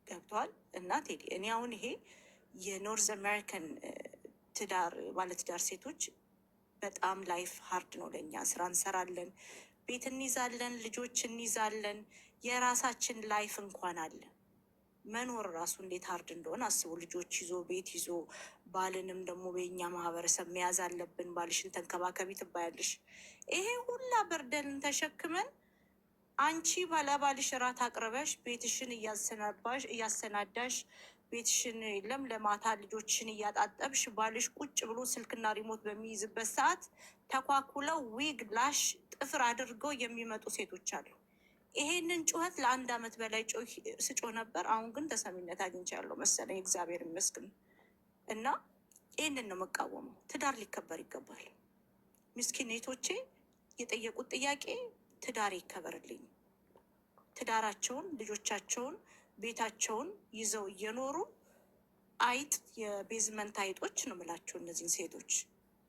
ገብቷል። እና ቴዲ እኔ አሁን ይሄ የኖርዝ አሜሪካን ባለትዳር ሴቶች በጣም ላይፍ ሀርድ ነው። ለእኛ ስራ እንሰራለን፣ ቤት እንይዛለን፣ ልጆች እንይዛለን፣ የራሳችን ላይፍ እንኳን አለ። መኖር ራሱ እንዴት ሀርድ እንደሆነ አስቡ። ልጆች ይዞ ቤት ይዞ ባልንም ደግሞ በኛ ማህበረሰብ መያዝ አለብን። ባልሽን ተንከባከቢ ትባያለሽ። ይሄ ሁላ በርደንን ተሸክመን አንቺ ባለባልሽ እራት አቅርበሽ ቤትሽን እያሰናዳሽ ቤትሽን የለም ለማታ ልጆችሽን እያጣጠብሽ ባልሽ ቁጭ ብሎ ስልክና ሪሞት በሚይዝበት ሰዓት ተኳኩለው ዊግ ላሽ ጥፍር አድርገው የሚመጡ ሴቶች አሉ። ይሄንን ጩኸት ለ1 ዓመት በላይ ስጮህ ነበር። አሁን ግን ተሰሚነት አግኝቻለሁ መሰለኝ፣ እግዚአብሔር ይመስገን። እና ይህንን ነው መቃወመው። ትዳር ሊከበር ይገባል። ምስኪኔቶቼ የጠየቁት ጥያቄ ትዳር ይከበርልኝ። ትዳራቸውን፣ ልጆቻቸውን፣ ቤታቸውን ይዘው እየኖሩ አይጥ የቤዝመንት አይጦች ነው የምላቸው። እነዚህን ሴቶች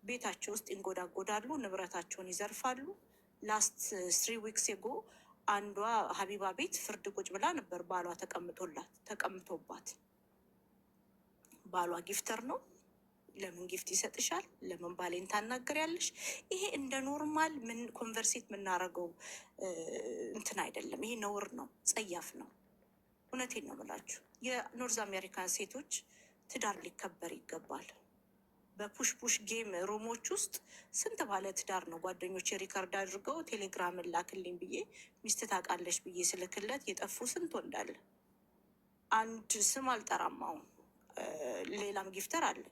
ቤታቸው ውስጥ ይንጎዳጎዳሉ፣ ንብረታቸውን ይዘርፋሉ። ላስት 3 ዊክስ ጎ አንዷ ሀቢባ ቤት ፍርድ ቁጭ ብላ ነበር። ባሏ ተቀምጦባት። ባሏ ጊፍተር ነው። ለምን ጊፍት ይሰጥሻል? ለምን ባሌን ታናገሪያለሽ? ይሄ እንደ ኖርማል ምን ኮንቨርሴት የምናደርገው እንትን አይደለም። ይሄ ነውር ነው፣ ጸያፍ ነው። እውነቴን ነው የምላችሁ። የኖርዝ አሜሪካን ሴቶች ትዳር ሊከበር ይገባል። በፑሽ ጌም ሩሞች ውስጥ ስንት ባለ ትዳር ነው ጓደኞች ሪከርድ አድርገው ቴሌግራምን ላክልኝ ብዬ ሚስት ታውቃለች ብዬ ስልክለት የጠፉ ስንት ወንዳለ። አንድ ስም አልጠራም። አሁን ሌላም ጊፍተር አለ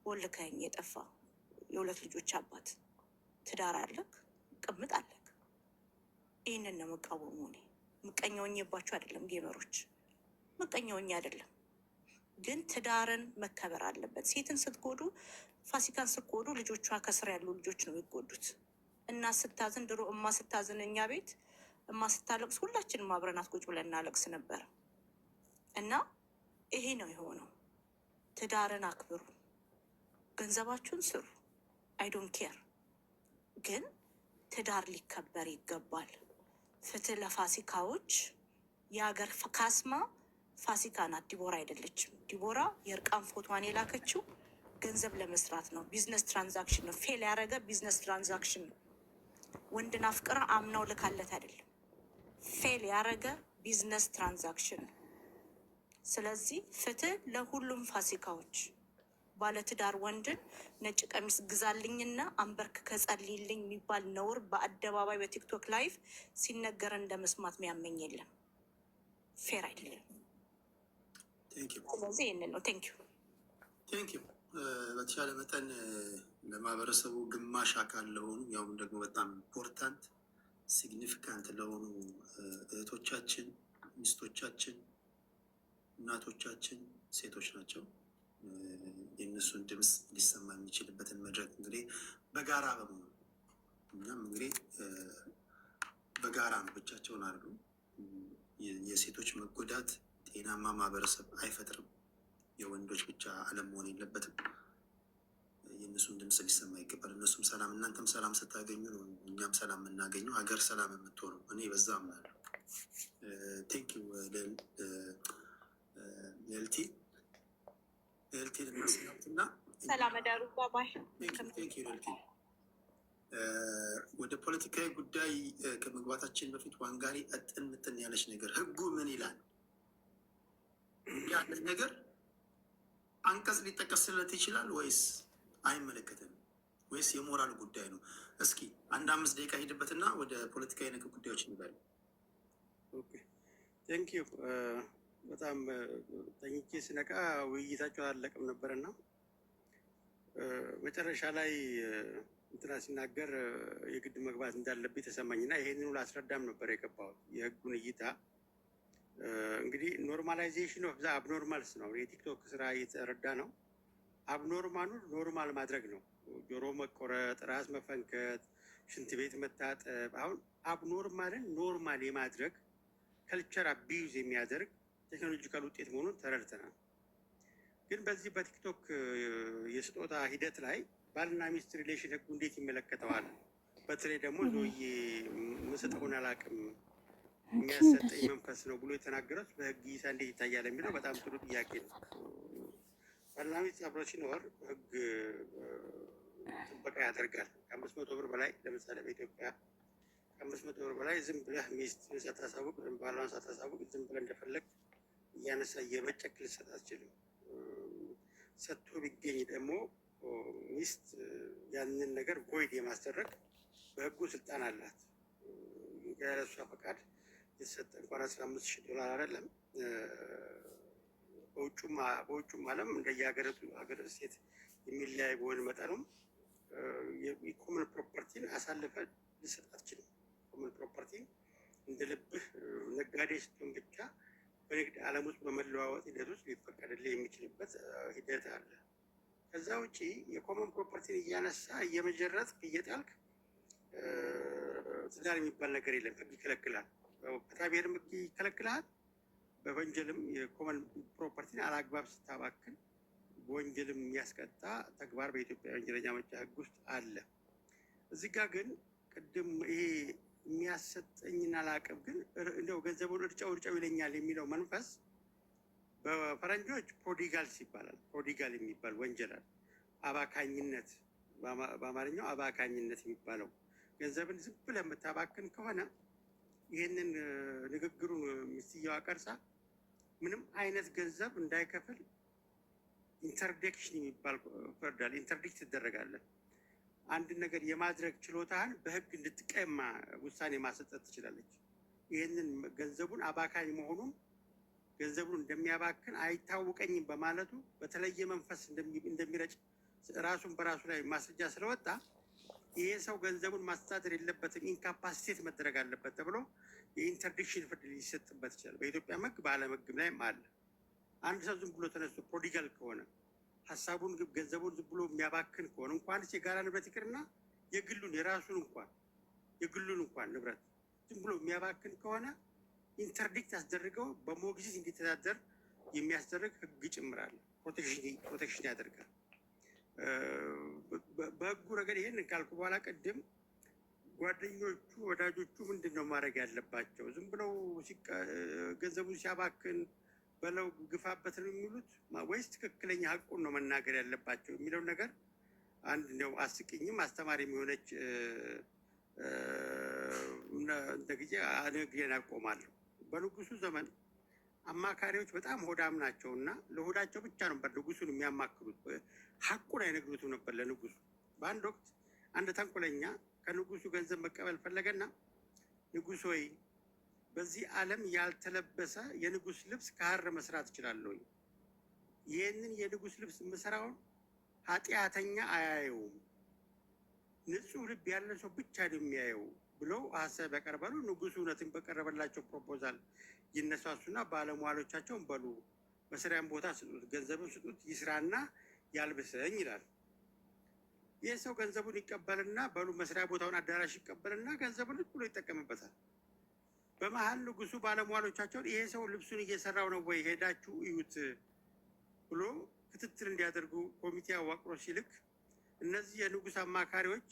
ወልከኝ የጠፋ የ2 ልጆች አባት። ትዳር አለክ፣ ቅምጥ አለክ። ይህንን ነው መቃወሙ። እኔ ምቀኛውኝባችሁ አይደለም ጌመሮች፣ ምቀኛውኝ አይደለም። ግን ትዳርን መከበር አለበት። ሴትን ስትጎዱ፣ ፋሲካን ስትጎዱ ልጆቿ ከስር ያሉ ልጆች ነው የሚጎዱት። እና ስታዝን ድሮ እማ ስታዝን እኛ ቤት እማ ስታለቅስ ሁላችንም አብረናት ቁጭ ብለን እናለቅስ ነበር። እና ይሄ ነው የሆነው። ትዳርን አክብሩ፣ ገንዘባችሁን ስሩ። አይ ዶንት ኬር። ግን ትዳር ሊከበር ይገባል። ፍትህ ለፋሲካዎች። የሀገር ካስማ ፋሲካ ናት፣ ዲቦራ አይደለችም። ዲቦራ የእርቃን ፎቶዋን የላከችው ገንዘብ ለመስራት ነው። ቢዝነስ ትራንዛክሽን ነው። ፌል ያደረገ ቢዝነስ ትራንዛክሽን ነው። ወንድን አፍቅራ አምናው ልካለት አይደለም። ፌል ያረገ ቢዝነስ ትራንዛክሽን። ስለዚህ ፍትህ ለሁሉም ፋሲካዎች። ባለትዳር ወንድን ነጭ ቀሚስ ግዛልኝና አንበርክ ከጸልይልኝ የሚባል ነውር በአደባባይ በቲክቶክ ላይቭ ሲነገር እንደ መስማት የሚያመኝ የለም። ፌር አይደለም። ስለዚህ ይህንን ነው። ቴንኪዩ። በተሻለ መጠን ለማህበረሰቡ ግማሽ አካል ለሆኑ ያውም ደግሞ በጣም ኢምፖርታንት ሲግኒፊካንት ለሆኑ እህቶቻችን፣ ሚስቶቻችን፣ እናቶቻችን፣ ሴቶች ናቸው። የእነሱን ድምፅ ሊሰማ የሚችልበትን መድረክ እንግዲህ በጋራ በመሆኑ እኛም እንግዲህ በጋራ ነው፣ ብቻቸውን አሉ። የሴቶች መጎዳት ጤናማ ማህበረሰብ አይፈጥርም። የወንዶች ብቻ አለም መሆን የለበትም። የእነሱን ድምፅ ሊሰማ ይገባል። እነሱም ሰላም፣ እናንተም ሰላም ስታገኙ ነው እኛም ሰላም የምናገኘው፣ ሀገር ሰላም የምትሆነው። እኔ በዛ አምናለሁ። ቴንኪው ልዕልቲ ለመስማትና ሰላም አዳሩ ባባይ። ወደ ፖለቲካዊ ጉዳይ ከመግባታችን በፊት ዋንጋሪ እጥን ምጥን ያለች ነገር ህጉ ምን ይላል ያለ ነገር አንቀጽ ሊጠቀስለት ይችላል ወይስ አይመለከትም? ወይስ የሞራል ጉዳይ ነው? እስኪ አንድ 5 ደቂቃ ሂድበትና ወደ ፖለቲካዊ ነክ ጉዳዮች እንበል። ቴንክ ዩ። በጣም ተኝቼ ስነቃ ውይይታቸው አላለቅም ነበርና መጨረሻ ላይ እንትና ሲናገር የግድ መግባት እንዳለብኝ ተሰማኝና ይሄንን ላስረዳም ነበር የገባሁት። የህጉን እይታ እንግዲህ ኖርማላይዜሽን ኦፍ ዘ አብኖርማልስ ነው የቲክቶክ ስራ እየተረዳ ነው። አብኖርማሉን ኖርማል ማድረግ ነው። ጆሮ መቆረጥ፣ ራስ መፈንከት፣ ሽንት ቤት መታጠብ። አሁን አብኖርማልን ኖርማል የማድረግ ከልቸር አቢዩዝ የሚያደርግ ቴክኖሎጂካል ውጤት መሆኑን ተረድተናል። ግን በዚህ በቲክቶክ የስጦታ ሂደት ላይ ባልና ሚስት ሪሌሽን ህጉ እንዴት ይመለከተዋል? በተለይ ደግሞ ዞዬ ምሰጠውን አላውቅም የሚያሰጠኝ መንፈስ ነው ብሎ የተናገረው በህግ ይሳ እንዴት ይታያል የሚለው በጣም ጥሩ ጥያቄ ነው። ባልና ሚስት አብሮ ሲኖር ህግ ጥበቃ ያደርጋል። ከ500 ብር በላይ ለምሳሌ በኢትዮጵያ ከ500 ብር በላይ ዝም ብለህ ሚስት ሳታሳውቅ ባሏን ሳታሳውቅ ዝም ብለህ እንደፈለግ እያነሳ እየመጨክ ልትሰጥ አትችልም። ሰጥቶ ቢገኝ ደግሞ ሚስት ያንን ነገር ቮይድ የማስደረግ በህጉ ስልጣን አላት። ያለሷ ፈቃድ የተሰጠ እንኳን $15,000 አይደለም። በውጩም ዓለም እንደየሀገረቱ ሀገር ሴት የሚለያይ በሆነ መጠኑም የኮመን ፕሮፐርቲን አሳልፈ ልሰጥ አትችልም። ኮመን ፕሮፐርቲ እንደ ልብህ ነጋዴ ስትሆን ብቻ በንግድ ዓለም ውስጥ በመለዋወጥ ሂደት ውስጥ ሊፈቀድልህ የሚችልበት ሂደት አለ። ከዛ ውጭ የኮመን ፕሮፐርቲን እያነሳ እየመጀረጥክ እየጣልክ ትዳር የሚባል ነገር የለም። ህግ ይከለክላል። በታቢርም ህግ ይከለክላል። በወንጀልም የኮመን ፕሮፐርቲን አላግባብ ስታባክን በወንጀልም የሚያስቀጣ ተግባር በኢትዮጵያ ወንጀለኛ መቅጫ ህግ ውስጥ አለ። እዚህ ጋር ግን ቅድም ይሄ የሚያሰጠኝን አላቅም፣ ግን እንደው ገንዘቡን እርጫው ይለኛል የሚለው መንፈስ በፈረንጆች ፕሮዲጋልስ ይባላል። ፕሮዲጋል የሚባል ወንጀል አለ። አባካኝነት፣ በአማርኛው አባካኝነት የሚባለው ገንዘብን ዝም ብለህ የምታባክን ከሆነ ይህንን ንግግሩን ሚስትየዋ ቀርጻ ምንም አይነት ገንዘብ እንዳይከፍል ኢንተርዲክሽን የሚባል ፈርዳል። ኢንተርዲክት ትደረጋለን። አንድ ነገር የማድረግ ችሎታህን በህግ እንድትቀማ ውሳኔ ማሰጠት ትችላለች። ይህንን ገንዘቡን አባካኝ መሆኑን ገንዘቡን እንደሚያባክን አይታወቀኝም በማለቱ በተለየ መንፈስ እንደሚረጭ ራሱን በራሱ ላይ ማስረጃ ስለወጣ ይሄ ሰው ገንዘቡን ማስተዳደር የለበትም፣ ኢንካፓሲቴት መደረግ አለበት ተብሎ የኢንተርዲክሽን ፍርድ ሊሰጥበት ይችላል። በኢትዮጵያ ህግ በዓለም ህግም ላይም አለ። አንድ ሰው ዝም ብሎ ተነስቶ ፕሮዲጋል ከሆነ ሀሳቡን ገንዘቡን ዝም ብሎ የሚያባክን ከሆነ እንኳንስ የጋራ ንብረት ይቅርና የግሉን እንኳን ንብረት ዝም ብሎ የሚያባክን ከሆነ ኢንተርዲክት አስደርገው በሞግዚት እንዲተዳደር የሚያስደርግ ህግ ጭምራል። ፕሮቴክሽን ያደርጋል። በህጉ ረገድ ይሄን ካልኩ በኋላ ቅድም ጓደኞቹ ወዳጆቹ ምንድን ነው ማድረግ ያለባቸው? ዝም ብለው ገንዘቡን ሲያባክን በለው ግፋበት ነው የሚሉት ወይስ ትክክለኛ ሀቁን ነው መናገር ያለባቸው የሚለው ነገር አንድ ነው። አስቂኝም አስተማሪ የሆነች እንደ ጊዜ ንግዴን አቆማለሁ። በንጉሱ ዘመን አማካሪዎች በጣም ሆዳም ናቸው እና ለሆዳቸው ብቻ ነበር ንጉሱን የሚያማክሩት። ሀቁን አይነግሩትም ነበር ለንጉሱ። በአንድ ወቅት አንድ ተንኮለኛ ከንጉሱ ገንዘብ መቀበል ፈለገና ንጉሥ ሆይ በዚህ ዓለም ያልተለበሰ የንጉስ ልብስ ከሐር መስራት እችላለሁ። ይህንን የንጉስ ልብስ የምሰራውን ኃጢአተኛ አያየውም፣ ንጹሕ ልብ ያለ ሰው ብቻ ነው የሚያየው ብለው ሀሳብ ያቀርባሉ። ንጉሱ እውነትን በቀረበላቸው ፕሮፖዛል ይነሳሱና ባለሟሎቻቸውን በሉ መስሪያም ቦታ ስጡት፣ ገንዘብን ስጡት፣ ይስራና ያልብሰኝ ይላል። ይህ ሰው ገንዘቡን ይቀበልና በሉ መስሪያ ቦታውን አዳራሽ ይቀበልና ገንዘቡን ብሎ ይጠቀምበታል። በመሀል ንጉሱ ባለሟሎቻቸውን ይሄ ሰው ልብሱን እየሰራው ነው ወይ ሄዳችሁ እዩት ብሎ ክትትል እንዲያደርጉ ኮሚቴ አዋቅሮ ሲልክ እነዚህ የንጉስ አማካሪዎች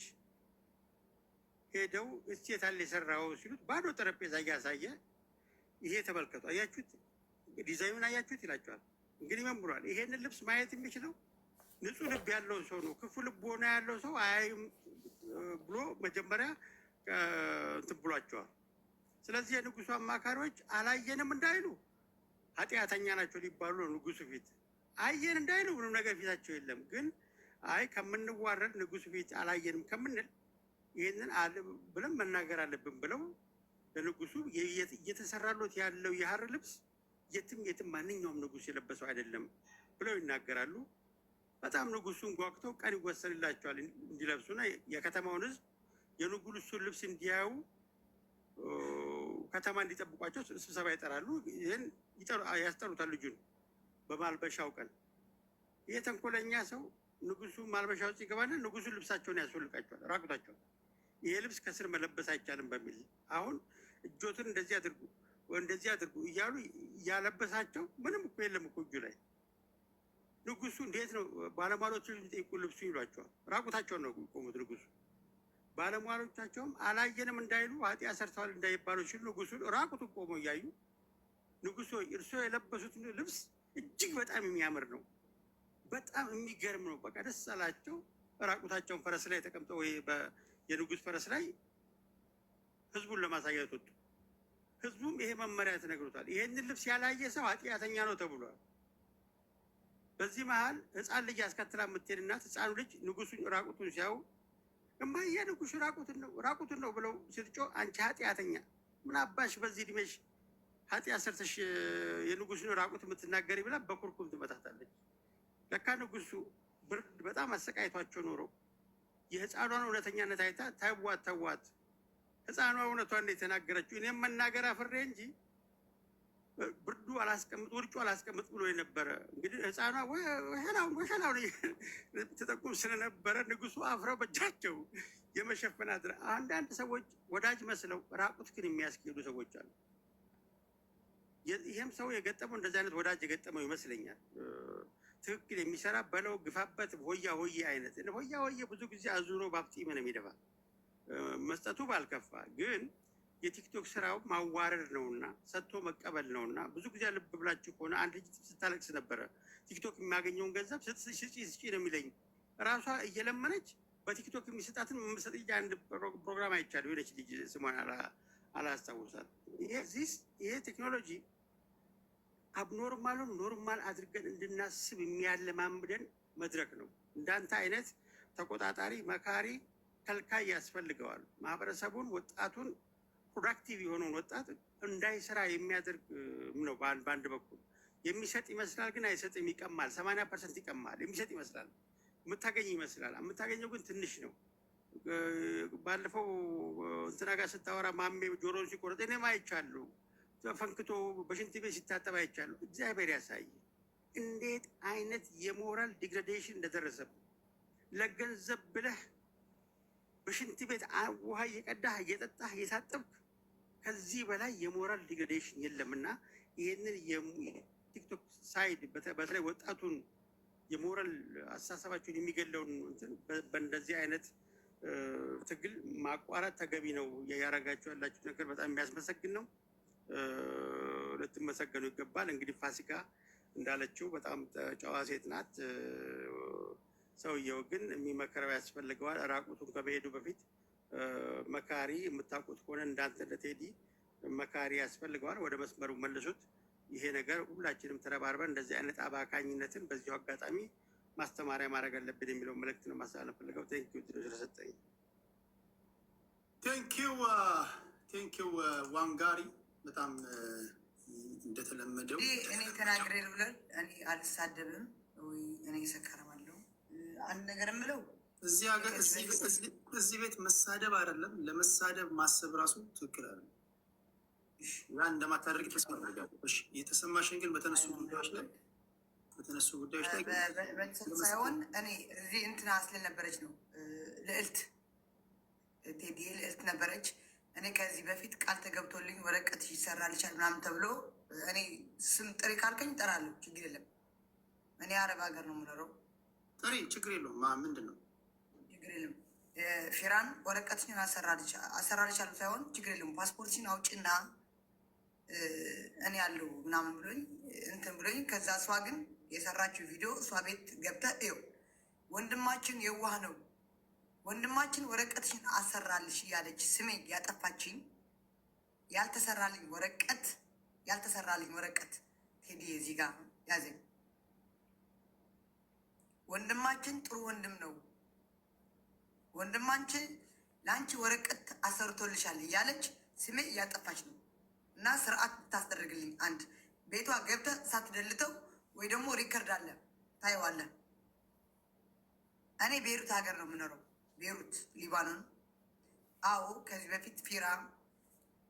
ሄደው እስቲ የታለ የሰራው ሲሉት ባዶ ጠረጴዛ እያሳየ ይሄ ተመልከቱ፣ አያችሁት፣ ዲዛይኑን አያችሁት ይላቸዋል። እንግዲህ ምን ብሏል? ይሄንን ልብስ ማየት የሚችለው ንጹሕ ልብ ያለው ሰው ነው፣ ክፉ ልብ ሆነ ያለው ሰው አያይም ብሎ መጀመሪያ እንትን ብሏቸዋል። ስለዚህ የንጉሱ አማካሪዎች አላየንም እንዳይሉ ኃጢአተኛ ናቸው ሊባሉ ነው። ንጉሱ ፊት አየን እንዳይሉ ምንም ነገር ፊታቸው የለም። ግን አይ ከምንዋረድ ንጉሱ ፊት አላየንም ከምንል ይህንን ብለን መናገር አለብን ብለው ለንጉሱ እየተሰራሎት ያለው የሐር ልብስ የትም ማንኛውም ንጉስ የለበሰው አይደለም ብለው ይናገራሉ። በጣም ንጉሱን ጓጉተው ቀን ይወሰንላቸዋል እንዲለብሱና የከተማውን ሕዝብ የንጉሱን ልብስ እንዲያዩ ከተማ እንዲጠብቋቸው ስብሰባ ይጠራሉ። ይህን ያስጠሩታል ልጁን በማልበሻው ቀን። ይህ ተንኮለኛ ሰው ንጉሱ ማልበሻ ውስጥ ይገባና ንጉሱን ልብሳቸውን ያስወልቃቸዋል፣ ራቁታቸውን። ይሄ ልብስ ከስር መለበስ አይቻልም በሚል አሁን እጆትን እንደዚህ አድርጉ እንደዚህ አድርጉ እያሉ እያለበሳቸው ምንም እኮ የለም እኮ እጁ ላይ። ንጉሱ እንዴት ነው ባለሟሎችን ጠይቁ ልብሱ ይሏቸዋል። ራቁታቸውን ነው ቆሙት ንጉሱ። ባለሟሎቻቸውም አላየንም እንዳይሉ ኃጢአት ሰርተዋል እንዳይባሉ ሲሉ ንጉሱን ራቁቱን ቆመው እያዩ ንጉሶ እርስዎ የለበሱት ልብስ እጅግ በጣም የሚያምር ነው፣ በጣም የሚገርም ነው። በቃ ደስ አላቸው። ራቁታቸውን ፈረስ ላይ ተቀምጠው ወይ የንጉስ ፈረስ ላይ ህዝቡን ለማሳየት ወጡ። ህዝቡም ይሄ መመሪያ ተነግሮታል፣ ይሄንን ልብስ ያላየ ሰው ኃጢአተኛ ነው ተብሏል። በዚህ መሀል ህፃን ልጅ አስከትላ የምትሄድ እናት ህፃኑ ልጅ ንጉሱን ራቁቱን ሲያዩ እማዬ ንጉሱ ራቁቱን ነው ብለው ስትጮህ አንቺ ኃጢአተኛ ምን አባሽ በዚህ እድሜሽ ኃጢአት ሰርተሽ የንጉሱን ራቁት የምትናገሪ ብላ በኩርኩም ትመታታለች። ለካ ንጉሱ ብርድ በጣም አሰቃይቷቸው ኖረው የህፃኗን እውነተኛነት አይታ ተዋት ህፃኗ እውነቷን የተናገረችው እኔም መናገር አፍሬ እንጂ ብርዱ አላስቀምጥ ውርጩ አላስቀምጥ ብሎ የነበረ እንግዲህ ህፃኗ ወሸላውን ተጠቁም ስለነበረ ንጉሱ አፍረው በእጃቸው የመሸፈን አድረ አንዳንድ ሰዎች ወዳጅ መስለው ራቁት ግን የሚያስኬዱ ሰዎች አሉ። ይህም ሰው የገጠመው እንደዚህ አይነት ወዳጅ የገጠመው ይመስለኛል። ትክክል የሚሰራ በለው ግፋበት ሆያ ሆዬ አይነት ሆያ ሆዬ ብዙ ጊዜ አዙሮ ባፍጢም ነው የሚደፋ። መስጠቱ ባልከፋ ግን የቲክቶክ ስራው ማዋረድ ነውና ሰጥቶ መቀበል ነውና ብዙ ጊዜ ልብ ብላችሁ ከሆነ አንድ ልጅ ስታለቅስ ነበረ። ቲክቶክ የሚያገኘውን ገንዘብ ስጪ ነው የሚለኝ። ራሷ እየለመነች በቲክቶክ የሚሰጣትን መሰጥ አንድ ፕሮግራም አይቻለሁ። የሆነች ልጅ ስሟን አላስታውሳት። ይሄ ቴክኖሎጂ አብኖርማሉን ኖርማል አድርገን እንድናስብ የሚያለማምደን መድረክ ነው። እንዳንተ አይነት ተቆጣጣሪ፣ መካሪ፣ ከልካይ ያስፈልገዋል። ማህበረሰቡን፣ ወጣቱን ፕሮዳክቲቭ የሆነውን ወጣት እንዳይሰራ የሚያደርግ ነው። በአንድ በኩል የሚሰጥ ይመስላል ግን አይሰጥም፣ ይቀማል። 80% ይቀማል። የሚሰጥ ይመስላል፣ የምታገኝ ይመስላል። የምታገኘው ግን ትንሽ ነው። ባለፈው እንትና ጋር ስታወራ ማሜ ጆሮን ሲቆረጥ እኔም አይቻለሁ። ፈንክቶ በሽንት ቤት ሲታጠብ አይቻለሁ። እግዚአብሔር ያሳይ እንዴት አይነት የሞራል ዲግሬዴሽን እንደደረሰብን። ለገንዘብ ብለህ በሽንት ቤት ውሃ እየቀዳህ እየጠጣህ እየታጠብክ ከዚህ በላይ የሞራል ዲግሬዴሽን የለምና ይህንን የቲክቶክ ሳይድ በተለይ ወጣቱን የሞራል አስተሳሰባቸውን የሚገለውን በእንደዚህ አይነት ትግል ማቋረጥ ተገቢ ነው። ያረጋችሁ ያላችሁ ነገር በጣም የሚያስመሰግን ነው። ልትመሰገኑ ይገባል። እንግዲህ ፋሲካ እንዳለችው በጣም ጨዋ ሴት ናት። ሰውየው ግን የሚመከረው ያስፈልገዋል። ራቁቱን ከመሄዱ በፊት መካሪ የምታውቁት ከሆነ እንዳንተ ለቴዲ መካሪ ያስፈልገዋል። ወደ መስመሩ መልሱት። ይሄ ነገር ሁላችንም ተረባርበን እንደዚህ አይነት አባካኝነትን በዚሁ አጋጣሚ ማስተማሪያ ማድረግ አለብን የሚለው መልእክት ነው ማስተላለፍ ፈልገው። ቴንኪው ስለሰጠኝ። ቴንኪው ዋንጋሪ። በጣም እንደተለመደው እኔ ተናግሬ ብለን እኔ አልሳደብም ወይ እኔ ሰከረማለሁ። አንድ ነገር የምለው እዚህ ሀገር እዚህ ቤት መሳደብ አይደለም፣ ለመሳደብ ማሰብ ራሱ ትክክል አይደለም። ያ እንደማታደርግ ተስፋ አደርጋለሁ። እሺ የተሰማሽን ግን በተነሱ ጉዳዮች ላይ ሳይሆን እኔ እዚህ እንትና ስለነበረች ነው ልዕልት ቴዲ ልዕልት ነበረች። እኔ ከዚህ በፊት ቃል ተገብቶልኝ ወረቀት ይሰራልሻል ምናምን ተብሎ እኔ ስም ጥሪ ካልከኝ እጠራለሁ፣ ችግር የለም። እኔ አረብ ሀገር ነው የምኖረው። ጥሪ ችግር የለውም። ምንድን ነው ችግር የለም። ፊራን ወረቀትሽን አሰራልሻለሁ ሳይሆን ችግር የለም ፓስፖርትሽን አውጭና እኔ ያለው ምናምን ብሎኝ እንትን ብሎኝ፣ ከዛ እሷ ግን የሰራችው ቪዲዮ እሷ ቤት ገብተህ ይኸው ወንድማችን የዋህ ነው ወንድማችን ወረቀትሽን አሰራልሽ እያለች ስሜ ያጠፋችኝ ያልተሰራልኝ ወረቀት ቴዲ እዚህ ጋር ያዘኝ። ወንድማችን ጥሩ ወንድም ነው፣ ወንድማችን ለአንቺ ወረቀት አሰርቶልሻል እያለች ስሜ እያጠፋች ነው። እና ስርዓት ብታስደርግልኝ፣ አንድ ቤቷ ገብተህ ሳትደልተው ወይ ደግሞ ሪከርድ አለ ታየዋለህ። እኔ ቤሩት ሀገር ነው የምኖረው፣ ቤሩት ሊባኖን። አዎ ከዚህ በፊት ፊራ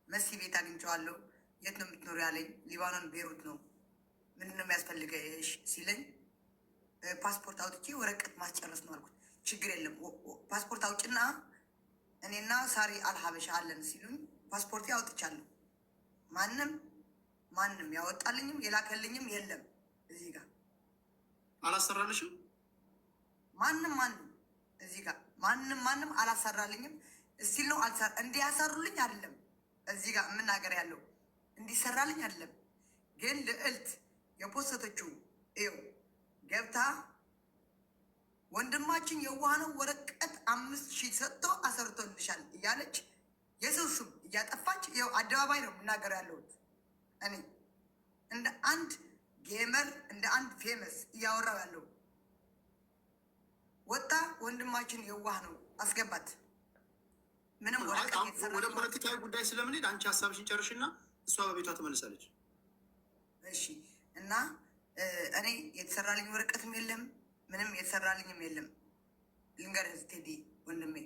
መሲ ቤት አግኝቼዋለሁ። የት ነው የምትኖሩ ያለኝ፣ ሊባኖን ቤሩት ነው። ምንድን ነው የሚያስፈልገሽ ሲለኝ ፓስፖርት አውጥቼ ወረቀት ማስጨረስ ነው አልኩት። ችግር የለም ፓስፖርት አውጭና እኔና ሳሪ አልሀበሻ አለን ሲሉኝ ፓስፖርት አውጥቻለሁ። ማንም ያወጣልኝም የላከልኝም የለም። እዚህ ጋር አላሰራልሽም። ማንም እዚህ ጋር ማንም አላሰራልኝም። እስቲል ነው እንዲያሰሩልኝ አይደለም እዚህ ጋር የምናገር ያለው እንዲሰራልኝ አይደለም። ግን ልዕልት የፖስተችው ይኸው ገብታ ወንድማችን የዋህ ነው ወረቀት 5,000 ሰጥቶ አሰርቶልሻል እያለች የሰው ስም እያጠፋች ይኸው አደባባይ ነው የምናገር ያለሁት። እኔ እንደ አንድ ጌመር እንደ አንድ ፌመስ እያወራው ያለው ወጣ ወንድማችን የዋህ ነው አስገባት። ምንም ወደ ፖለቲካዊ ጉዳይ ስለምንሄድ አንቺ ሀሳብሽን ጨርሽና እሷ በቤቷ ትመልሳለች። እሺ። እና እኔ የተሰራልኝ ወረቀትም የለም ምንም የተሰራልኝም የለም። ልንገርህ ቴዲ ወንድሜ፣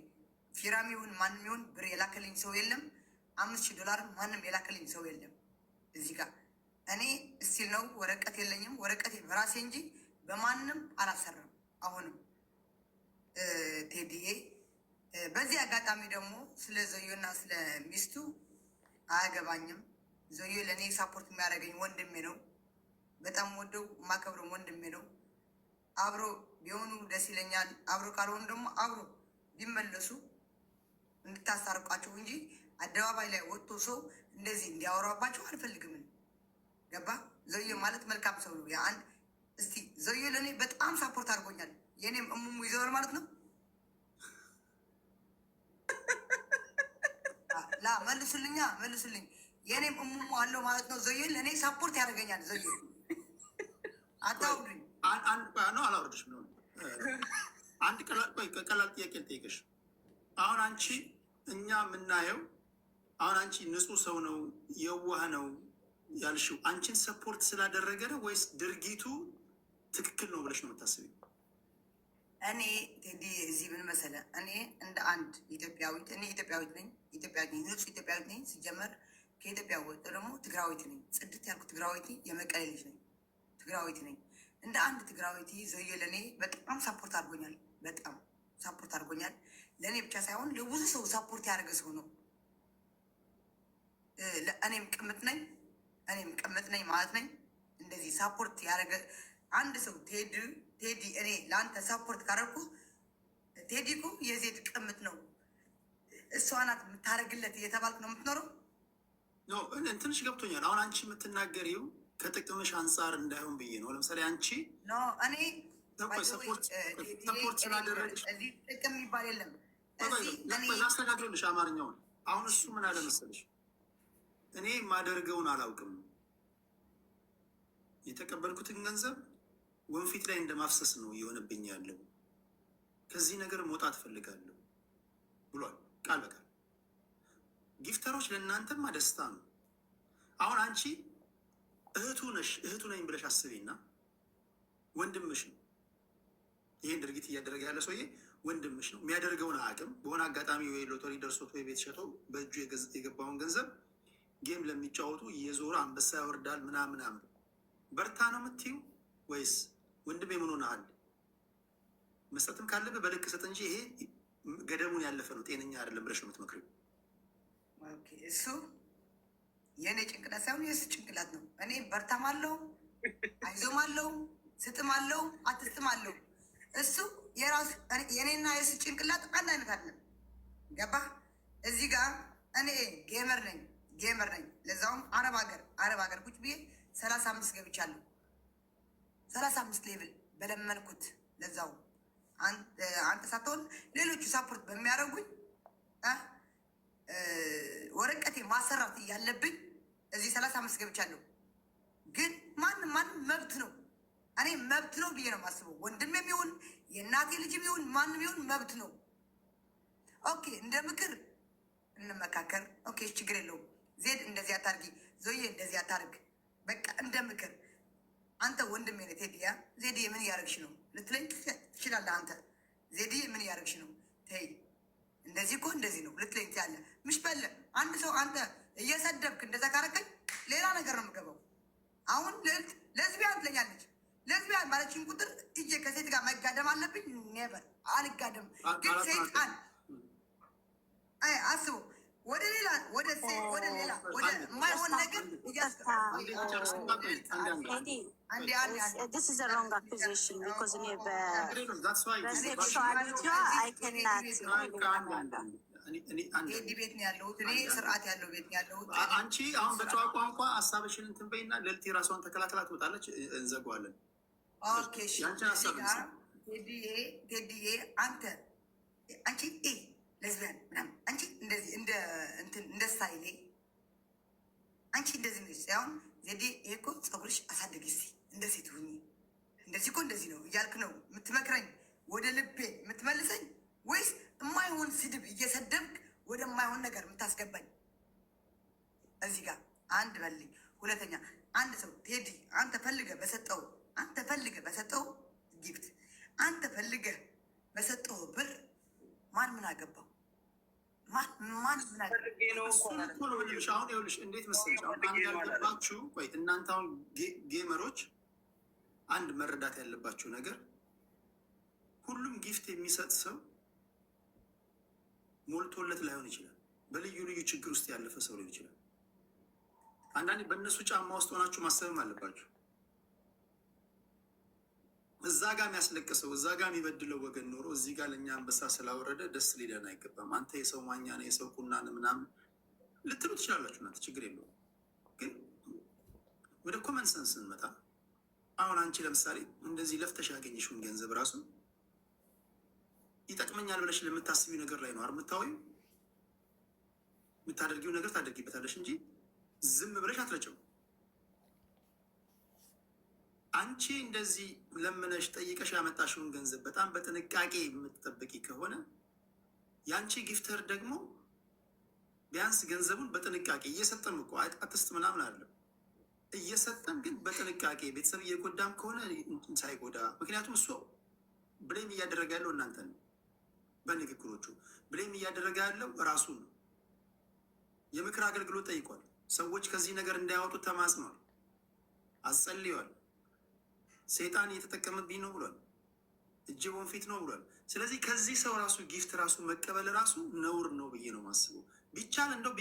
ፊራም ይሁን ማንም ይሁን ብር የላከልኝ ሰው የለም። $5,000 ማንም የላከልኝ ሰው የለም። እዚህ ጋር እኔ እስቲል ነው ወረቀት የለኝም። ወረቀት በራሴ እንጂ በማንም አላሰራም። አሁንም ቴዲዬ በዚህ አጋጣሚ ደግሞ ስለ ዘዮና ስለ ሚስቱ አያገባኝም። ዘዮ ለእኔ ሳፖርት የሚያደርገኝ ወንድሜ ነው። በጣም ወደው የማከብረው ወንድሜ ነው። አብሮ ቢሆኑ ደስ ይለኛል። አብሮ ካልሆኑ ደግሞ አብሮ ቢመለሱ እንድታስታርቋቸው እንጂ አደባባይ ላይ ወጥቶ ሰው እንደዚህ እንዲያወራባቸው አልፈልግም። ገባ? ዘዮ ማለት መልካም ሰው ነው። የአንድ እስቲ ዘዮ ለእኔ በጣም ሳፖርት አድርጎኛል። የእኔም እሙሙ ይዘዋል ማለት ነው። መልሱልኝ። የእኔም እሙሙ አለው ማለት ነው። ዘዮ ለእኔ ሳፖርት ያደርገኛል። ዘዮ አታውዱኝ። አላወርድሽ ነው። አንድ ቀላል ጥያቄ ልጠይቅሽ። አሁን አንቺ እኛ የምናየው አሁን አንቺ ንጹህ ሰው ነው የዋህ ነው ያልሽው አንቺን ሰፖርት ስላደረገ ነው ወይስ ድርጊቱ ትክክል ነው ብለሽ ነው የምታስቢው? እኔ ቴዲ እዚህ ምን መሰለህ፣ እኔ እንደ አንድ ኢትዮጵያዊት ነኝ፣ ንጹህ ኢትዮጵያዊት ነኝ። ሲጀመር ከኢትዮጵያ ወጥቶ ደግሞ ትግራዊት ነኝ። ጽድት ያልኩ ትግራዊት ነኝ። የመቀሌ ልጅ ነኝ። ትግራዊት ነኝ። እንደ አንድ ትግራዊት ዘዮ ለእኔ በጣም ሳፖርት አድርጎኛል። በጣም ሳፖርት አድርጎኛል። ለእኔ ብቻ ሳይሆን ለብዙ ሰው ሳፖርት ያደረገ ሰው ነው። እኔም ቅምጥ ነኝ ማለት ነኝ። እንደዚህ ሳፖርት ያደረገ አንድ ሰው ቴዲ እኔ ለአንተ ሳፖርት ካደረኩ ቴዲ እኮ የዜድ ቅምጥ ነው፣ እሷ ናት የምታደርግለት እየተባልክ ነው የምትኖረው። ትንሽ ገብቶኛል። አሁን አንቺ የምትናገሪው ከጥቅምሽ አንጻር እንዳይሆን ብዬ ነው። ለምሳሌ አንቺ እኔ ሰፖርት ስላደረግሽ እዚህ ጥቅም የሚባል የለም። ላስተካክልልሽ አማርኛውን። አሁን እሱ ምን አለ መሰለሽ፣ እኔ የማደርገውን አላውቅም፣ የተቀበልኩትን ገንዘብ ወንፊት ላይ እንደማፍሰስ ነው እየሆነብኝ ያለው፣ ከዚህ ነገር መውጣት እፈልጋለሁ ብሏል ቃል በቃል። ጊፍተሮች ለእናንተማ ደስታ ነው። አሁን አንቺ እህቱ ነሽ፣ እህቱ ነኝ ብለሽ አስቢና ወንድምሽ ነው ይህን ድርጊት እያደረገ ያለ ሰውዬ ወንድምሽ ነው። የሚያደርገውን አቅም በሆነ አጋጣሚ ወይ ሎተሪ ደርሶት ወይ ቤት ሸጠው በእጁ የገባውን ገንዘብ ጌም ለሚጫወቱ እየዞረ አንበሳ ያወርዳል ምናምን። በርታ ነው የምትይው ወይስ ወንድሜ ምን ሆነሃል? መስጠትም ካለብህ በልክ ስጥ እንጂ ይሄ ገደቡን ያለፈ ነው፣ ጤነኛ አይደለም ብለሽ ነው የምትመክሪው? እሱ የእኔ ጭንቅላት ሳይሆን የእሱ ጭንቅላት ነው። እኔ በርታም አለው፣ አይዞም አለው፣ ስጥም አለው፣ አትስጥም አለው። እሱ የራሱ የእኔና የእሱ ጭንቅላት አንድ አይነት አለ። ገባህ? እዚህ ጋር እኔ ጌመር ነኝ፣ ለዛውም አረብ ሀገር ቁጭ ብዬ 35 ገብቻለሁ። 35 ሌብል በለመንኩት፣ ለዛው አንተ ሳትሆን ሌሎቹ ሳፖርት በሚያደርጉኝ ወረቀቴ ማሰራት እያለብኝ እዚህ 35 ገብቻለሁ። ግን ማንም መብት ነው፣ እኔ መብት ነው ብዬ ነው የማስበው። ወንድሜም ይሁን የእናቴ ልጅም ይሁን ማንም ይሁን መብት ነው። ኦኬ፣ እንደ ምክር እንመካከር። ኦኬ፣ ችግር የለውም። ዜድ እንደዚህ አታርጊ፣ ዞዬ እንደዚህ አታርግ። በቃ እንደ ምክር አንተ ወንድሜ ነህ ቴዲያ፣ ዜድዬ ምን እያደረግሽ ነው ልትለኝ ትችላለህ። አንተ ዜድዬ ምን እያደረግሽ ነው፣ ተይ እንደዚህ እኮ እንደዚህ ነው ልትለኝ ትችላለህ። ምሽ በለ አንድ ሰው አንተ እየሰደብክ እንደዛ ካረከኝ ሌላ ነገር ነው የምገባው። አሁን ልዕልት ለዝቢያን ትለኛለች። ለዝቢያን ማለችን ቁጥር እጄ ከሴት ጋር መጋደም አለብኝ? ኔቨር አልጋደም። ግን ሴጣን አስበው ወደ ሌላ ወደ የማይሆን ነገር ቤት ነው ያለሁት እኔ፣ ስርዓት ያለው ቤት ነው ያለሁት። አንቺ አሁን በጨዋ ቋንቋ ሀሳብሽን እንትን በይና ልዕልት የራሷን ተከላከላ ትወጣለች፣ እንዘጋዋለን። ኦኬ ቴዲዬ አንቺ ለዝቢያን ምናምን አንቺ እንደዚህ እንደ ስታይሌ አንቺ እንደዚህ ነው ሳይሆን ዜዴ ይሄ እኮ ፀጉርሽ አሳደግ ሲ እንደ ሴት ሁኚ፣ እንደዚህ እኮ እንደዚህ ነው እያልክ ነው የምትመክረኝ፣ ወደ ልቤ የምትመልሰኝ ወይስ የማይሆን ስድብ እየሰደብክ ወደ የማይሆን ነገር የምታስገባኝ? እዚህ ጋር አንድ በልኝ። ሁለተኛ አንድ ሰው ቴዲ አንተ ፈልገህ በሰጠው ጊፍት አንተ ፈልገህ በሰጠው ብር ማን ምን አገባው? ማን ምን አገባው? አሁን ይኸውልሽ እንዴት መሰለሽ፣ አሁን አንድ ያልገባችሁ ቆይ፣ እናንተ አሁን ጌመሮች አንድ መረዳት ያለባችሁ ነገር ሁሉም ጊፍት የሚሰጥ ሰው ሞልቶለት ላይሆን ይችላል። በልዩ ልዩ ችግር ውስጥ ያለፈ ሰው ሊሆን ይችላል። አንዳንዴ በእነሱ ጫማ ውስጥ ሆናችሁ ማሰብም አለባችሁ። እዛ ጋር የሚያስለቅሰው እዛ ጋር የሚበድለው ወገን ኖሮ እዚህ ጋር ለእኛ አንበሳ ስላወረደ ደስ ሊለን አይገባም። አንተ የሰው ማኛ ነው የሰው ቁናን ምናምን ልትሉ ትችላላችሁ። እናንተ ችግር የለውም። ግን ወደ ኮመን ሰንስ እንመጣ። አሁን አንቺ ለምሳሌ እንደዚህ ለፍተሽ ያገኘሽውን ገንዘብ ራሱ ይጠቅመኛል ብለሽ ለምታስቢው ነገር ላይ ነው የምታወይው። የምታደርጊው ነገር ታደርጊበታለሽ እንጂ ዝም ብለሽ አትረጭም። አንቺ እንደዚህ ለምነሽ ጠይቀሽ ያመጣሽውን ገንዘብ በጣም በጥንቃቄ የምትጠብቂ ከሆነ የአንቺ ጊፍተር ደግሞ ቢያንስ ገንዘቡን በጥንቃቄ እየሰጠም እኮ አትስጥ ምናምን አለው እየሰጠም ግን በጥንቃቄ ቤተሰብ እየጎዳም ከሆነ ሳይጎዳ፣ ምክንያቱም እሱ ብሌም እያደረገ ያለው እናንተ ነው። በንግግሮቹ ብሌም እያደረገ ያለው ራሱ ነው። የምክር አገልግሎት ጠይቋል። ሰዎች ከዚህ ነገር እንዳያወጡ ተማጽኗል፣ አጸልዋል። ሰይጣን እየተጠቀመብኝ ነው ብሏል። እጅ ወንፊት ነው ብሏል። ስለዚህ ከዚህ ሰው ራሱ ጊፍት ራሱ መቀበል ራሱ ነውር ነው ብዬ ነው ማስበው። ቢቻል እንደው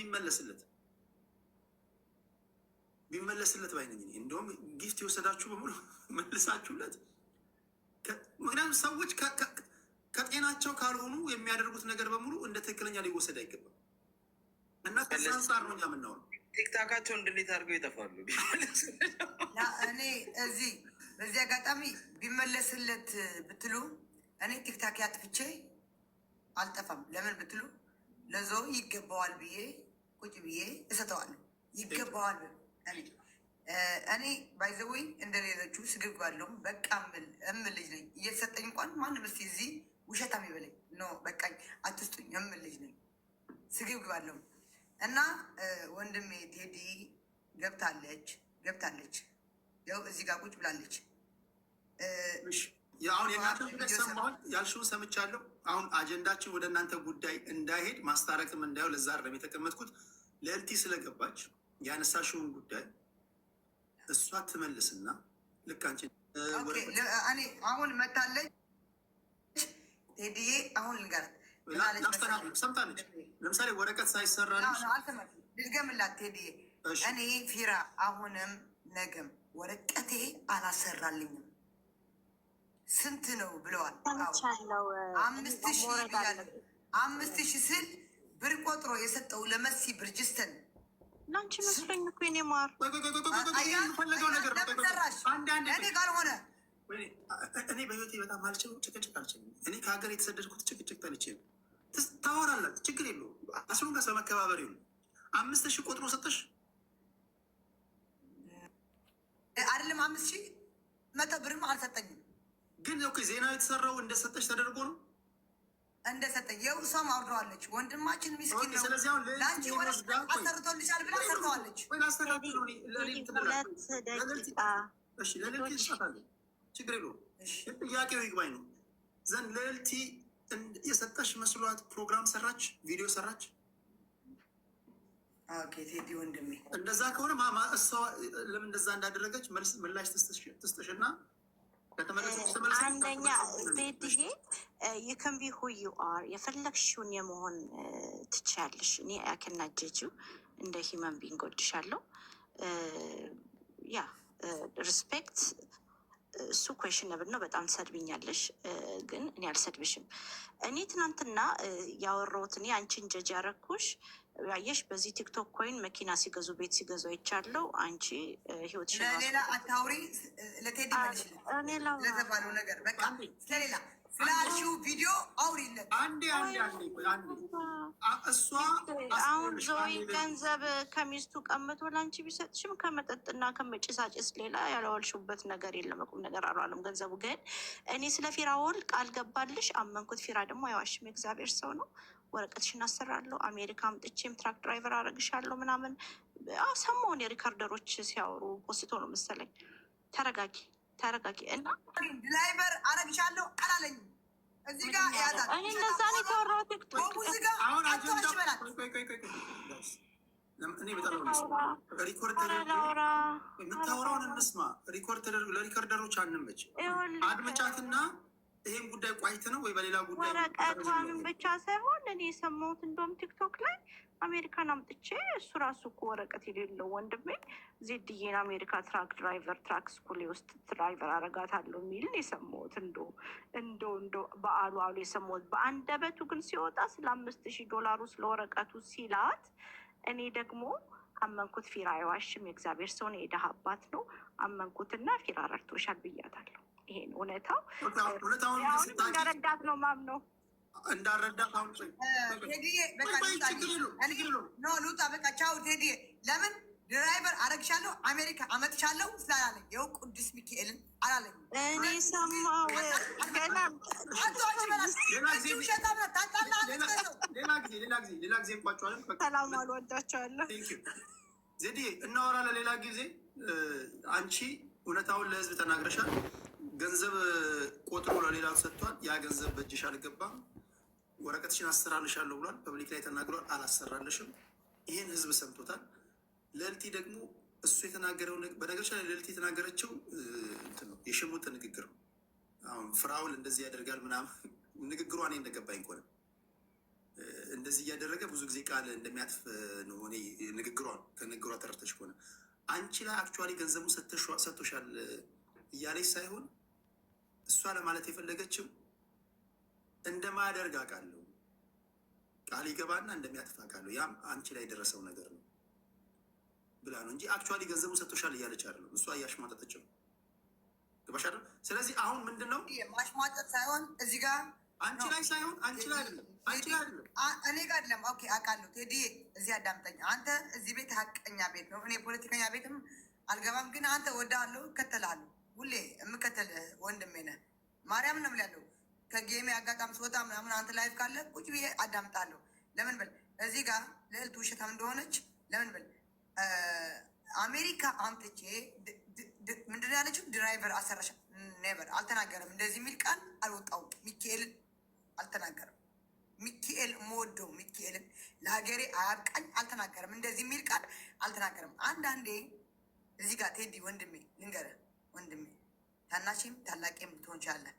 ቢመለስለት ባይነኝ። እንደውም ጊፍት የወሰዳችሁ በሙሉ መልሳችሁለት። ምክንያቱም ሰዎች ከጤናቸው ካልሆኑ የሚያደርጉት ነገር በሙሉ እንደ ትክክለኛ ሊወሰድ አይገባም። እና ከዚህ አንጻር ነው የምናወራው። ቲክታካቸውን እንድሌት አድርገው ይጠፋሉ። እኔ በዚህ አጋጣሚ ቢመለስለት ብትሉ እኔ ቲክታክ ያጥፍቼ አልጠፋም። ለምን ብትሉ ለዞ ይገባዋል ብዬ ቁጭ ብዬ እሰጠዋለሁ። ይገባዋል እኔ ባይዘወይ እንደሌሎቹ ስግብ ባለውም በቃ እምል ልጅ ነኝ። እየተሰጠኝ እንኳን ማንም እስኪ እዚህ ውሸታም ይበለኝ ኖ በቃኝ አትስጡኝ እምል ልጅ ነኝ። ስግብ ባለውም እና ወንድሜ ቴዲ ገብታለች ያው እዚህ ጋር ቁጭ ብላለች። አሁን የእናንተ ጉዳይ ሰማሁን ያልሽውን ሰምቻለሁ። አሁን አጀንዳችን ወደ እናንተ ጉዳይ እንዳይሄድ ማስታረቅም እንዳየው ለዛ አይደለም የተቀመጥኩት። ልዕልቲ ስለገባች ያነሳሽውን ጉዳይ እሷ ትመልስና ልክ አንቺ እኔ አሁን መታለች ቴዲዬ አሁን ልንገራት ሰምታለች። ለምሳሌ ወረቀት ሳይሰራ ልድገምላት ቴዲዬ እኔ ፊራ አሁንም ነገም ወረቀቴ አላሰራልኝም። ስንት ነው ብለዋል። 5,000 ብያለሁ። 5,000 ስል ብር ቆጥሮ የሰጠው ለመሲ ብርጅስተን ለአንቺ መስሎኝ እኮ የኔ ማር ፈለገው ነገር እኔ ካልሆነ እኔ በህይወቴ በጣም አልችልም፣ ጭቅጭቅ አልችልም። እኔ ከሀገር የተሰደድኩት ጭቅጭቅ ጠልቼ ነው። ታወራላት ችግር የለውም። አስሩን ጋር በመከባበር ይሁን 5,000 ቆጥሮ ሰጠሽ አይደለም 5,000 መቶ ብርም አልሰጠኝም። ግን ዜና የተሰራው እንደሰጠች ተደርጎ ነው እንደሰጠኝ የው እሷም አውርደዋለች። ወንድማችን ሚስኪን ነው ለአንቺ ወረቀት አሰርቶልሻል ብላ ሰርተዋለች። ችግር የለውም። ጥያቄው ይግባኝ ነው ዘንድ ልዕልቲ የሰጠሽ መስሏት ፕሮግራም ሰራች፣ ቪዲዮ ሰራች። ቴዲ ወንድሜ እንደዛ ከሆነ እሷ ለምን እንደዛ እንዳደረገች ምላሽ ትስጥሽና አንደኛ ዜድዬ የከንቢ ሁዩ አር የፈለግሽውን የመሆን ትችያለሽ። እኔ ያከናጀጁ እንደ ሂመን ቢንግ ወድሻለሁ። ያ ሪስፔክት እሱ ኩዌሽነብል ነው። በጣም ትሰድብኛለሽ፣ ግን እኔ አልሰድብሽም። እኔ ትናንትና ያወራሁት እኔ አንቺን ጀጅ ያረኩሽ ያየሽ በዚህ ቲክቶክ ኮይን መኪና ሲገዙ ቤት ሲገዙ አይቻለው። አንቺ ህይወት ሌላ አታውሪ። ለቴዲ ለተባለው ነገር በቃ ስለሌላ ስላልሽው ቪዲዮ አውሪለት። አንዴ እሷ አሁን ዞይ ገንዘብ ከሚስቱ ቀምቶ ለአንቺ ቢሰጥሽም ከመጠጥና ከመጭሳጭስ ሌላ ያለዋልሽበት ነገር የለም። ቁም ነገር አልዋለም ገንዘቡ። ግን እኔ ስለ ፊራ ወል ቃል ገባልሽ፣ አመንኩት። ፊራ ደግሞ አይዋሽም፣ የእግዚአብሔር ሰው ነው። ወረቀትሽን አሰራለሁ፣ አሜሪካ አምጥቼም ትራክ ድራይቨር አረግሻለሁ ምናምን ሰሞን የሪካርደሮች ሲያወሩ ፖስቶ ነው መሰለኝ። ተረጋጊ እና ድራይቨር አረግሻለሁ አላለኝም። እዚህ ጋር ያዛል። እኔ እንደዛ ነው የተወራው ቲክቶክ። አሁን እኔ በጣም የምታወራውን እንስማ። ለሪኮርደሮች አንመች። አድምጫትና ይሄን ጉዳይ ቋይት ነው ወይ በሌላ ጉዳይ ወረቀቷንም ብቻ ሳይሆን እኔ የሰማሁት እንደውም ቲክቶክ ላይ አሜሪካን አምጥቼ እሱ ራሱ እኮ ወረቀት የሌለው ወንድሜ ዜድዬን አሜሪካ ትራክ ድራይቨር ትራክ ስኩል ውስጥ ድራይቨር አረጋታለሁ የሚል የሰማሁት እንዶ በአሉ የሰማሁት። በአንደበቱ ግን ሲወጣ ስለ $5,000 ስለ ወረቀቱ ሲላት፣ እኔ ደግሞ አመንኩት። ፊራ አይዋሽም፣ የእግዚአብሔር ሰው ነው፣ የደሃ አባት ነው። አመንኩትና ፊራ ረድቶሻል ብያታለሁ። ይሄን እውነታው እንዳረዳት ነው ማምነው እንዳረዳት። አሁን ቴዲዬ በቃ ሉጣ በቃ ቻው ቴዲዬ። ለምን ድራይቨር አረግሻለሁ አሜሪካ አመጥሻለሁ ስላላለኝ ይኸው ቅዱስ ሚካኤልን አላለኝ። እኔ ሰማሁ ገና ሌላ ጊዜ እንቋጫዋለን። ሰላም አሉ፣ ወዳቸዋለሁ። ዜድዬ እናወራለን ሌላ ጊዜ። አንቺ እውነታውን ለህዝብ ተናግረሻል። ገንዘብ ቆጥሮ ለሌላ ሰጥቷል። ያ ገንዘብ በእጅሽ አልገባም። ወረቀትሽን አሰራልሻለሁ ብሏል። ፐብሊክ ላይ ተናግሯል። አላሰራልሽም። ይህን ህዝብ ሰምቶታል። ልዕልቲ ደግሞ እሱ የተናገረው በነገሮች ላይ ልዕልቲ የተናገረችው የሽሙጥ ንግግር ነው። አሁን ፍራውል እንደዚህ ያደርጋል ምናምን ንግግሯ እኔ እንደገባኝ ከሆነ እንደዚህ እያደረገ ብዙ ጊዜ ቃል እንደሚያጥፍ ነው። እኔ ከንግግሯ ተረድተሽ ከሆነ አንቺ ላይ አክቹዋሊ ገንዘቡ ሰጥቶሻል እያለች ሳይሆን እሷ ለማለት የፈለገችው እንደማያደርግ አውቃለሁ፣ ቃል ይገባና እንደሚያጥፍ አውቃለሁ፣ ያም አንቺ ላይ የደረሰው ነገር ነው ብላ ነው እንጂ አክቹዋሊ ገንዘቡ ሰጥቶሻል እያለች አይደለም። እሷ እያሽሟጠጠችው ገባሽ አይደል? ስለዚህ አሁን ምንድን ነው ማሽሟጠጥ ሳይሆን እዚህ ጋር አንቺ ላይ ሳይሆን አንቺ ላይ አይደለም፣ አንቺ ላይ አይደለም፣ እኔ ጋር አይደለም። ኦኬ አውቃለሁ። ቴዲ እዚህ አዳምጠኝ። አንተ እዚህ ቤት ሀቀኛ ቤት ነው። እኔ ፖለቲከኛ ቤትም አልገባም፣ ግን አንተ ወዳለሁ፣ እከተላለሁ። ሁሌ የምከተል ወንድሜ ነህ። ማርያም ነው ያለው። ከጌሜ አጋጣሚ ስወጣ ምናምን አንተ ላይፍ ካለ ቁጭ ብዬ አዳምጣለሁ። ለምን በል እዚህ ጋር ልዕልት ውሸታም እንደሆነች ለምን በል አሜሪካ አምጥቼ ምንድን ያለችው ድራይቨር አሰራሽ ኔቨር አልተናገረም። እንደዚህ የሚል ቃል አልወጣውም። ሚካኤልን አልተናገረም። ሚካኤል የምወደው ሚካኤልን ለሀገሬ አያብቃኝ አልተናገረም። እንደዚህ የሚል ቃል አልተናገረም። አንዳንዴ እዚህ ጋር ቴዲ ወንድሜ ልንገርህ፣ ወንድሜ ታናሽም ታላቄም ልትሆን ቻለህ።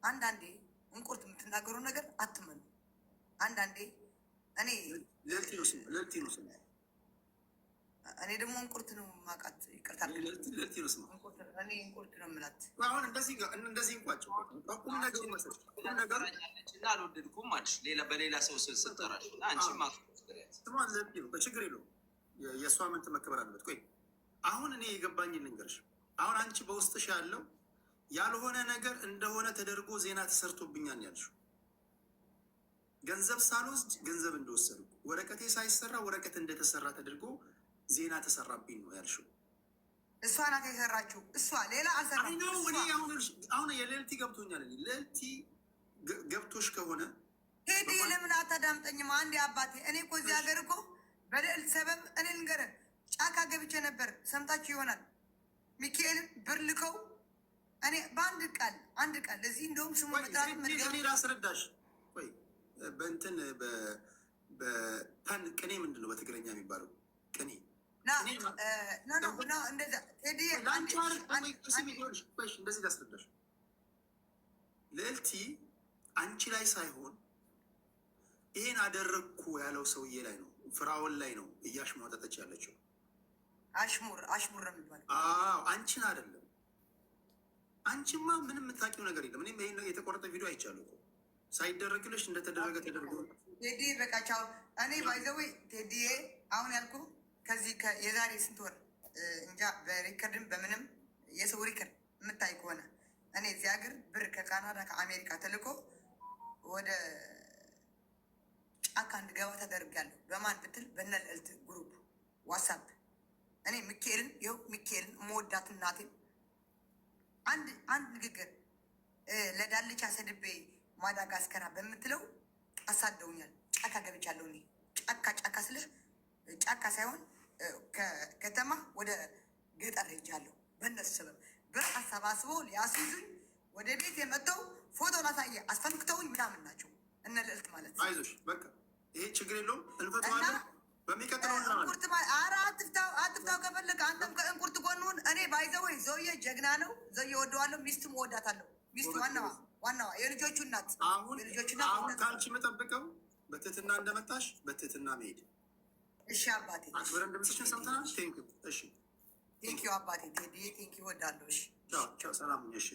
አንዳንዴ እንቁርት የምትናገረው ነገር አትመኑ። አንዳንዴ እኔ እኔ ደግሞ እንቁርት ነው ማቃት። ይቅርታ እኔ እንቁርት ነው የምላት። አሁን እንደዚህ እንቋጭው ቁም ነገሩ መሰለሽ እና አልወደድኩም አልሽ በሌላ ሰው ስጠራሽ እና አንቺ ስሟን በችግር የለውም። የእሷ ምንት መከበር አለበት። ቆይ አሁን እኔ የገባኝን ልንገርሽ። አሁን አንቺ በውስጥሽ ያለው ያልሆነ ነገር እንደሆነ ተደርጎ ዜና ተሰርቶብኛል ያልሽው፣ ገንዘብ ሳልወስድ ገንዘብ እንደወሰዱ፣ ወረቀቴ ሳይሰራ ወረቀት እንደተሰራ ተደርጎ ዜና ተሰራብኝ ነው ያልሽው። እሷ ናት የሰራችው። እሷ ሌላ አልሰራችም። አሁን የልዕልቲ ገብቶኛል። ልዕልቲ ገብቶሽ ከሆነ ቴዲ ለምን አታዳምጠኝም? አንዴ አባቴ እኔ እኮ እዚህ ሀገር እኮ በልዕልት ሰበብ እኔ ልንገርህ ጫካ ገብቼ ነበር። ሰምታችሁ ይሆናል። ሚካኤልን ብር ልከው እኔ በአንድ ቃል እዚህ እንደውም ስሙ እኔ ላስረዳሽ። ቆይ በእንትን በፐን ቅኔ ምንድን ነው በትግረኛ የሚባለው? ቅኔ እንደዚህ ላስረዳሽ። ልዕልቲ አንቺ ላይ ሳይሆን ይሄን አደረግኩ ያለው ሰውዬ ላይ ነው፣ ፍራውን ላይ ነው እያሽሟጠጠች ያለችው። አሽሙር ነው የሚባለው። አንቺን አይደለም። አንቺማ ምንም የምታውቂው ነገር የለም። እኔም ይሄን የተቆረጠ ቪዲዮ አይቻለሁ እኮ ሳይደረግልሽ እንደተደረገ ተደርጎ ቴዲ በቃ ቻው። እኔ ባይዘዌ ቴዲ አሁን ያልኩ ከዚህ የዛሬ ስንት ወር እንጃ በሪከርድም በምንም የሰው ሪከርድ የምታይ ከሆነ እኔ እዚህ ሀገር ብር ከካናዳ ከአሜሪካ ተልኮ ወደ ጫካ እንድገባ ተደርጋለሁ። በማን ብትል በነ ልዕልት ግሩፕ ዋትሳፕ። እኔ ሚካኤልን ይኸው ሚካኤልን መወዳት እናቴን አንድ ንግግር ለዳልቻ ሰድቤ ማዳጋስከራ በምትለው አሳደውኛል። ጫካ ገብቻለሁ። እኔ ጫካ ስልህ ጫካ ሳይሆን ከከተማ ወደ ገጠር ሄጃለሁ። በእነሱ ሰበብ ብር አሰባስበው ሊያስይዙኝ ወደ ቤት የመጣው ፎቶ ላሳየ አስፈንክተውኝ ምናምን ናቸው እነ ልዕልት ማለት ነው። አይዞሽ በቃ ይሄ ችግር የለውም እንፈተዋለን። በሚቀጥለው እንቁርት ኧረ አትፍታው ከፈለግ አንተም ከእንቁርት ጎንሁን። እኔ ባይዘወይ ዘውዬ ጀግና ነው። ዘውዬ ወደዋለሁ። ሚስትም እወዳታለሁ። ሚስት ዋናዋ የልጆቹ እናት። አሁን ከአንቺ የምጠብቀው በትህትና እንደመጣሽ በትህትና መሄድ። እሺ አባቴ አክብረን ድምፅሽን ሰምተናል። ቴንኪው። እሺ ቴንኪው አባቴ ቴዲ ቴንኪው እወዳለሁ። እሺ ቻው ሰላም። እሺ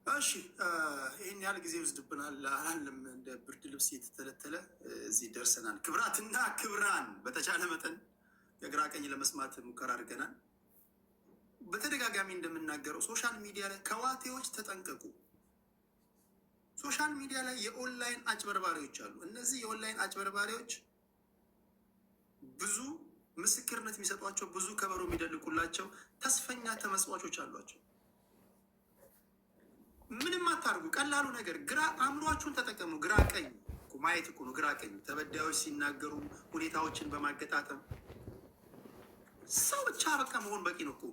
እሺ ይህን ያህል ጊዜ ይወስድብናል አላለም። እንደ ብርድ ልብስ የተተለተለ እዚህ ደርሰናል። ክብራትና ክብራን በተቻለ መጠን የግራ ቀኝ ለመስማት ሙከራ አድርገናል። በተደጋጋሚ እንደምናገረው ሶሻል ሚዲያ ላይ ከዋቴዎች ተጠንቀቁ። ሶሻል ሚዲያ ላይ የኦንላይን አጭበርባሪዎች አሉ። እነዚህ የኦንላይን አጭበርባሪዎች ብዙ ምስክርነት የሚሰጧቸው፣ ብዙ ከበሮ የሚደልቁላቸው ተስፈኛ ተመጽዋቾች አሏቸው። ምንም አታርጉ። ቀላሉ ነገር ግራ አእምሯችሁን ተጠቀሙ። ግራ ቀኝ ማየት እኮ ነው። ግራ ቀኝ ተበዳዮች ሲናገሩ ሁኔታዎችን በማገጣጠም ሰው ብቻ በቃ መሆን በቂ ነው እኮ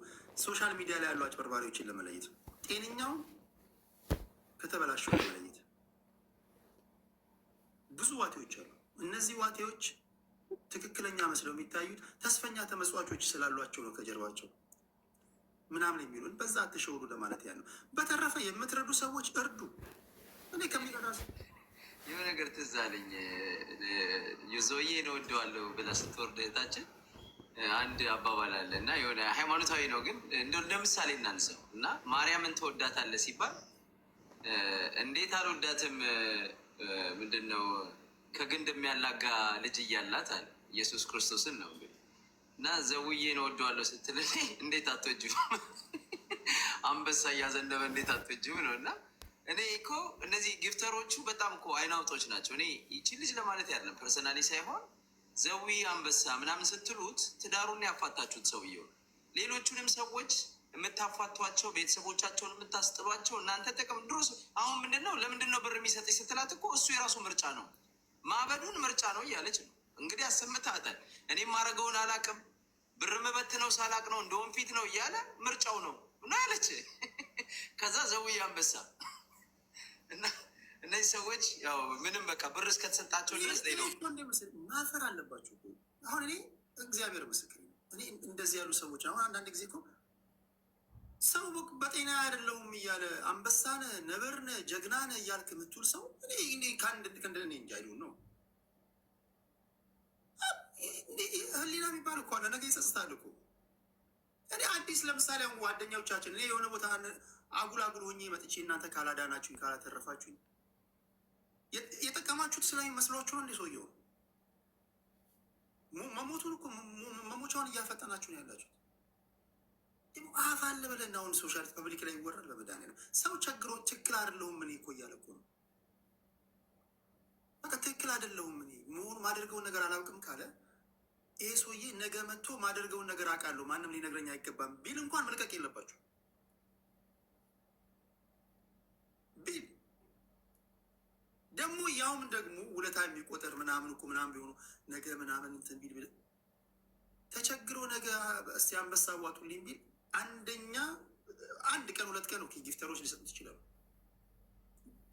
ሶሻል ሚዲያ ላይ ያሉ አጭበርባሪዎችን ለመለየት፣ ጤነኛው ከተበላሸው ለመለየት ብዙ ዋቴዎች አሉ። እነዚህ ዋቴዎች ትክክለኛ መስለው የሚታዩት ተስፈኛ ተመጽዋቾች ስላሏቸው ነው ከጀርባቸው ምናምን የሚሉን። በዛ አትሸውሩ ለማለት ያ ነው። በተረፈ የምትረዱ ሰዎች እርዱ። እኔ ከሚረዳ የሆነ ነገር ትዝ አለኝ። ዞዬ ነው እወደዋለሁ ብላ ስትወርድ እህታችን አንድ አባባል አለ እና የሆነ ሃይማኖታዊ ነው ግን እንደ ምሳሌ እናንሰው እና ማርያምን ትወዳታለህ ሲባል እንዴት አልወዳትም ምንድን ነው ከግንድ የሚያላጋ ልጅ እያላት አለ ኢየሱስ ክርስቶስን ነው እንግዲህ እና ዘውዬ ነው እወደዋለሁ ስትል እንዴት አትወጂም? አንበሳ እያዘነበ እንዴት አትወጂም ነው። እና እኔ እኮ እነዚህ ጊፍተሮቹ በጣም እኮ አይናውጦች ናቸው። እኔ ይቺ ልጅ ለማለት ያለም ፐርሰናሊ ሳይሆን ዘዊ አንበሳ ምናምን ስትሉት ትዳሩን ያፋታችሁት ሰውየው። ሌሎቹንም ሰዎች የምታፋቷቸው ቤተሰቦቻቸውን የምታስጥሏቸው እናንተ ጥቅም ድሮስ አሁን ምንድን ነው ለምንድን ነው ብር የሚሰጥሽ ስትላት እኮ እሱ የራሱ ምርጫ ነው ማበዱን ምርጫ ነው እያለች ነው እንግዲህ አሰምታታል። እኔም ማድረገውን አላቅም ብር መበትነው ሳላቅ ነው እንደ ወንፊት ነው እያለ ምርጫው ነው ነው ያለች። ከዛ ዘዊ አንበሳ እና እነዚህ ሰዎች ያው ምንም በቃ ብር እስከተሰጣቸው ድረስ ነው ማፈር አለባቸው። አሁን እኔ እግዚአብሔር ምስክር እኔ እንደዚህ ያሉ ሰዎች አሁን አንዳንድ ጊዜ እኮ ሰው በጤና አይደለሁም እያለ አንበሳነ ነብርነ ጀግናነ እያልክ የምትውል ሰው እኔ ከአንድ ከእንደኔ እንጂ አይሉም ነው። ህሊና የሚባል እኮ አለ፣ ነገ ይጸጽታል እኮ። እኔ አዲስ ለምሳሌ አሁን ጓደኛዎቻችን እኔ የሆነ ቦታ አጉል ሆኜ መጥቼ እናንተ ካላዳናችሁኝ ካላተረፋችሁኝ የጠቀማችሁት ስለሚመስሏችሁ እንደ ሰውየው መሞቱን እኮ መሞቻውን እያፈጠናችሁ ነው ያላችሁት። አፍ አለ ብለን አሁን ሶሻል ፐብሊክ ላይ ይወራል። በመድኃኒዓለም ሰው ቸግሮ ትክክል አይደለሁም እኔ እኮ እያለ እኮ ነው። በቃ ትክክል አይደለሁም እኔ መሆኑ ማደርገውን ነገር አላውቅም ካለ ይሄ ሰውዬ ነገ መጥቶ ማደርገውን ነገር አውቃለሁ ማንም ሊነግረኝ አይገባም ቢል እንኳን መልቀቅ የለባችሁ ቢል ደግሞ ያውም ደግሞ ውለታ የሚቆጠር ምናምን እኮ ምናምን ቢሆኑ ነገ ምናምን እንትን ቢል ተቸግሮ ነገ እስቲ አንበሳ ዋጡልኝ ቢል አንደኛ አንድ ቀን ሁለት ቀን ጊፍተሮች ሊሰጡት ይችላሉ።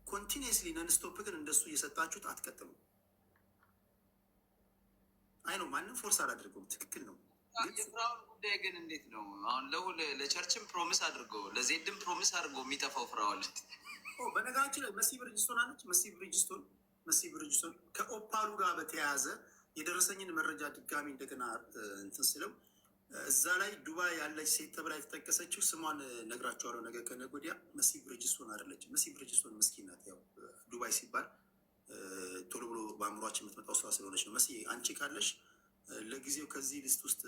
ኮንቲኒየስሊ ነንስቶፕ ግን እንደሱ እየሰጣችሁት አትቀጥሉ። አይ ነው ማንም ፎርስ አላደርገውም። ትክክል ነው። የፍራውን ጉዳይ ግን እንዴት ነው አሁን ለቸርችም ፕሮሚስ አድርገው ለዜድም ፕሮሚስ አድርገው የሚጠፋው ፍራዋል። በነገራችን ላይ መሲ ብርጅስቶን አለች። መሲ ብርጅስቶን ከኦፓሉ ጋር በተያያዘ የደረሰኝን መረጃ ድጋሚ እንደገና እንትን ስለው እዛ ላይ ዱባይ ያለች ሴት ተብላ የተጠቀሰችው ስሟን ነግራቸዋለሁ ነገ ከነገ ወዲያ። መሲ ብርጅስቶን አይደለች። መሲ ብርጅስቶን ምስኪን ናት። ያው ዱባይ ሲባል ቶሎ ብሎ በአእምሯችን የምትመጣው ሰዋ ስለሆነች ነው። መሲ አንቺ ካለሽ ለጊዜው ከዚህ ሊስት ውስጥ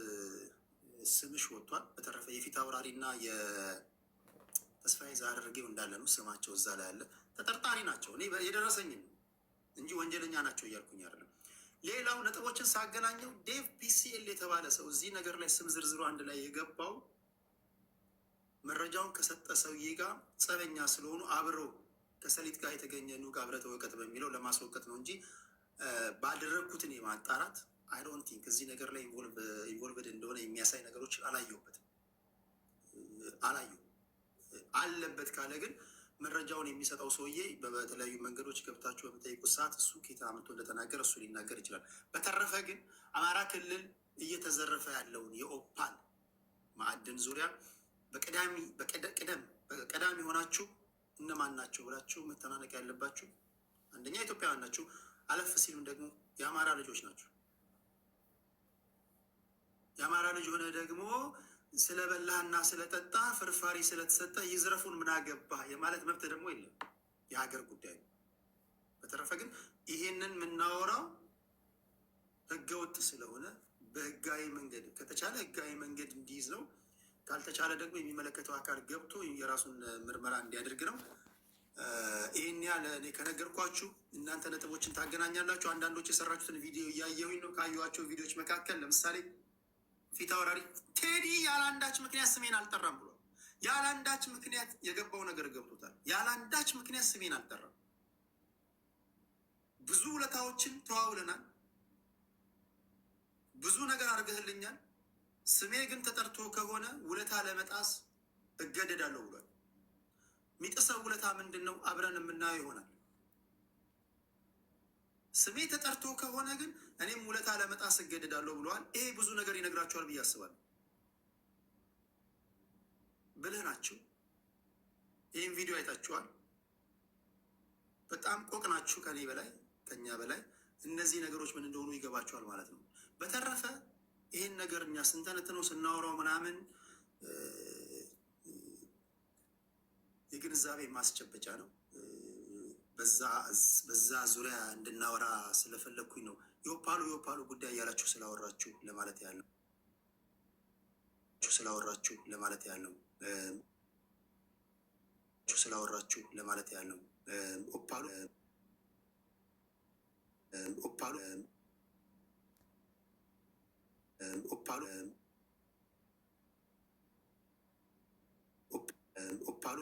ስምሽ ወጥቷል። በተረፈ የፊት አውራሪ እና የተስፋዬ ዛረርጌው እንዳለ ነው ስማቸው እዛ ላይ ያለ። ተጠርጣሪ ናቸው። እኔ የደረሰኝን እንጂ ወንጀለኛ ናቸው እያልኩኝ አይደለም። ሌላው ነጥቦችን ሳገናኘው ዴቭ ፒሲኤል የተባለ ሰው እዚህ ነገር ላይ ስም ዝርዝሩ አንድ ላይ የገባው መረጃውን ከሰጠ ሰውዬ ጋር ጸበኛ ስለሆኑ አብረው ከሰሊጥ ጋር የተገኘ ኑግ አብረተ ወቀት በሚለው ለማስወቀት ነው እንጂ ባደረግኩትን የማጣራት አይ ዶንት ቲንክ እዚህ ነገር ላይ ኢንቮልቭድ እንደሆነ የሚያሳይ ነገሮችን አላየሁበትም። አለበት ካለ ግን መረጃውን የሚሰጠው ሰውዬ በተለያዩ መንገዶች ገብታችሁ በምጠይቁት ሰዓት እሱ ኬታ አምጥቶ እንደተናገረ እሱ ሊናገር ይችላል። በተረፈ ግን አማራ ክልል እየተዘረፈ ያለውን የኦፓል ማዕድን ዙሪያ በቀዳሚ ሆናችሁ እነማን ናቸው ብላችሁ መተናነቅ ያለባችሁ አንደኛ ኢትዮጵያውያን ናችሁ፣ አለፍ ሲሉም ደግሞ የአማራ ልጆች ናቸው። የአማራ ልጅ ሆነ ደግሞ ስለበላህና ስለጠጣ ፍርፋሪ ስለተሰጠ ይዝረፉን ምን አገባህ የማለት መብት ደግሞ የለም። የሀገር ጉዳይ ነው። በተረፈ ግን ይሄንን የምናወራው ህገወጥ ስለሆነ በህጋዊ መንገድ ከተቻለ ህጋዊ መንገድ እንዲይዝ ነው። ካልተቻለ ደግሞ የሚመለከተው አካል ገብቶ የራሱን ምርመራ እንዲያደርግ ነው። ይህን ያህል እኔ ከነገርኳችሁ እናንተ ነጥቦችን ታገናኛላችሁ። አንዳንዶች የሰራችሁትን ቪዲዮ እያየሁኝ ነው። ካየኋቸው ቪዲዮዎች መካከል ለምሳሌ ፊት አውራሪ ቴዲ ያለአንዳች ምክንያት ስሜን አልጠራም ብሏል። ያለአንዳች ምክንያት የገባው ነገር ገብቶታል። ያለአንዳች ምክንያት ስሜን አልጠራም። ብዙ ውለታዎችን ተዋውለናል። ብዙ ነገር አድርገህልኛል። ስሜ ግን ተጠርቶ ከሆነ ውለታ ለመጣስ እገደዳለሁ ብሏል። የሚጥሰው ውለታ ምንድን ነው? አብረን የምናየው ይሆናል። ስሜ ተጠርቶ ከሆነ ግን እኔም ውለታ ለመጣስ እገደዳለሁ ብለዋል። ይሄ ብዙ ነገር ይነግራቸዋል ብዬ አስባለሁ። ብልህ ናችሁ። ይህም ቪዲዮ አይታችኋል። በጣም ቆቅ ናችሁ። ከኔ በላይ ከኛ በላይ እነዚህ ነገሮች ምን እንደሆኑ ይገባቸዋል ማለት ነው። በተረፈ ይህን ነገር እኛ ስንተነትነው ስናወራው ምናምን የግንዛቤ ማስጨበጫ ነው። በዛ ዙሪያ እንድናወራ ስለፈለግኩኝ ነው። የኦፓሉ ጉዳይ እያላችሁ ስላወራችሁ ለማለት ያለው ስላወራችሁ ለማለት ያለው ኦፓሉ ኦፓሉ ኦፓሉ ኦፓሉ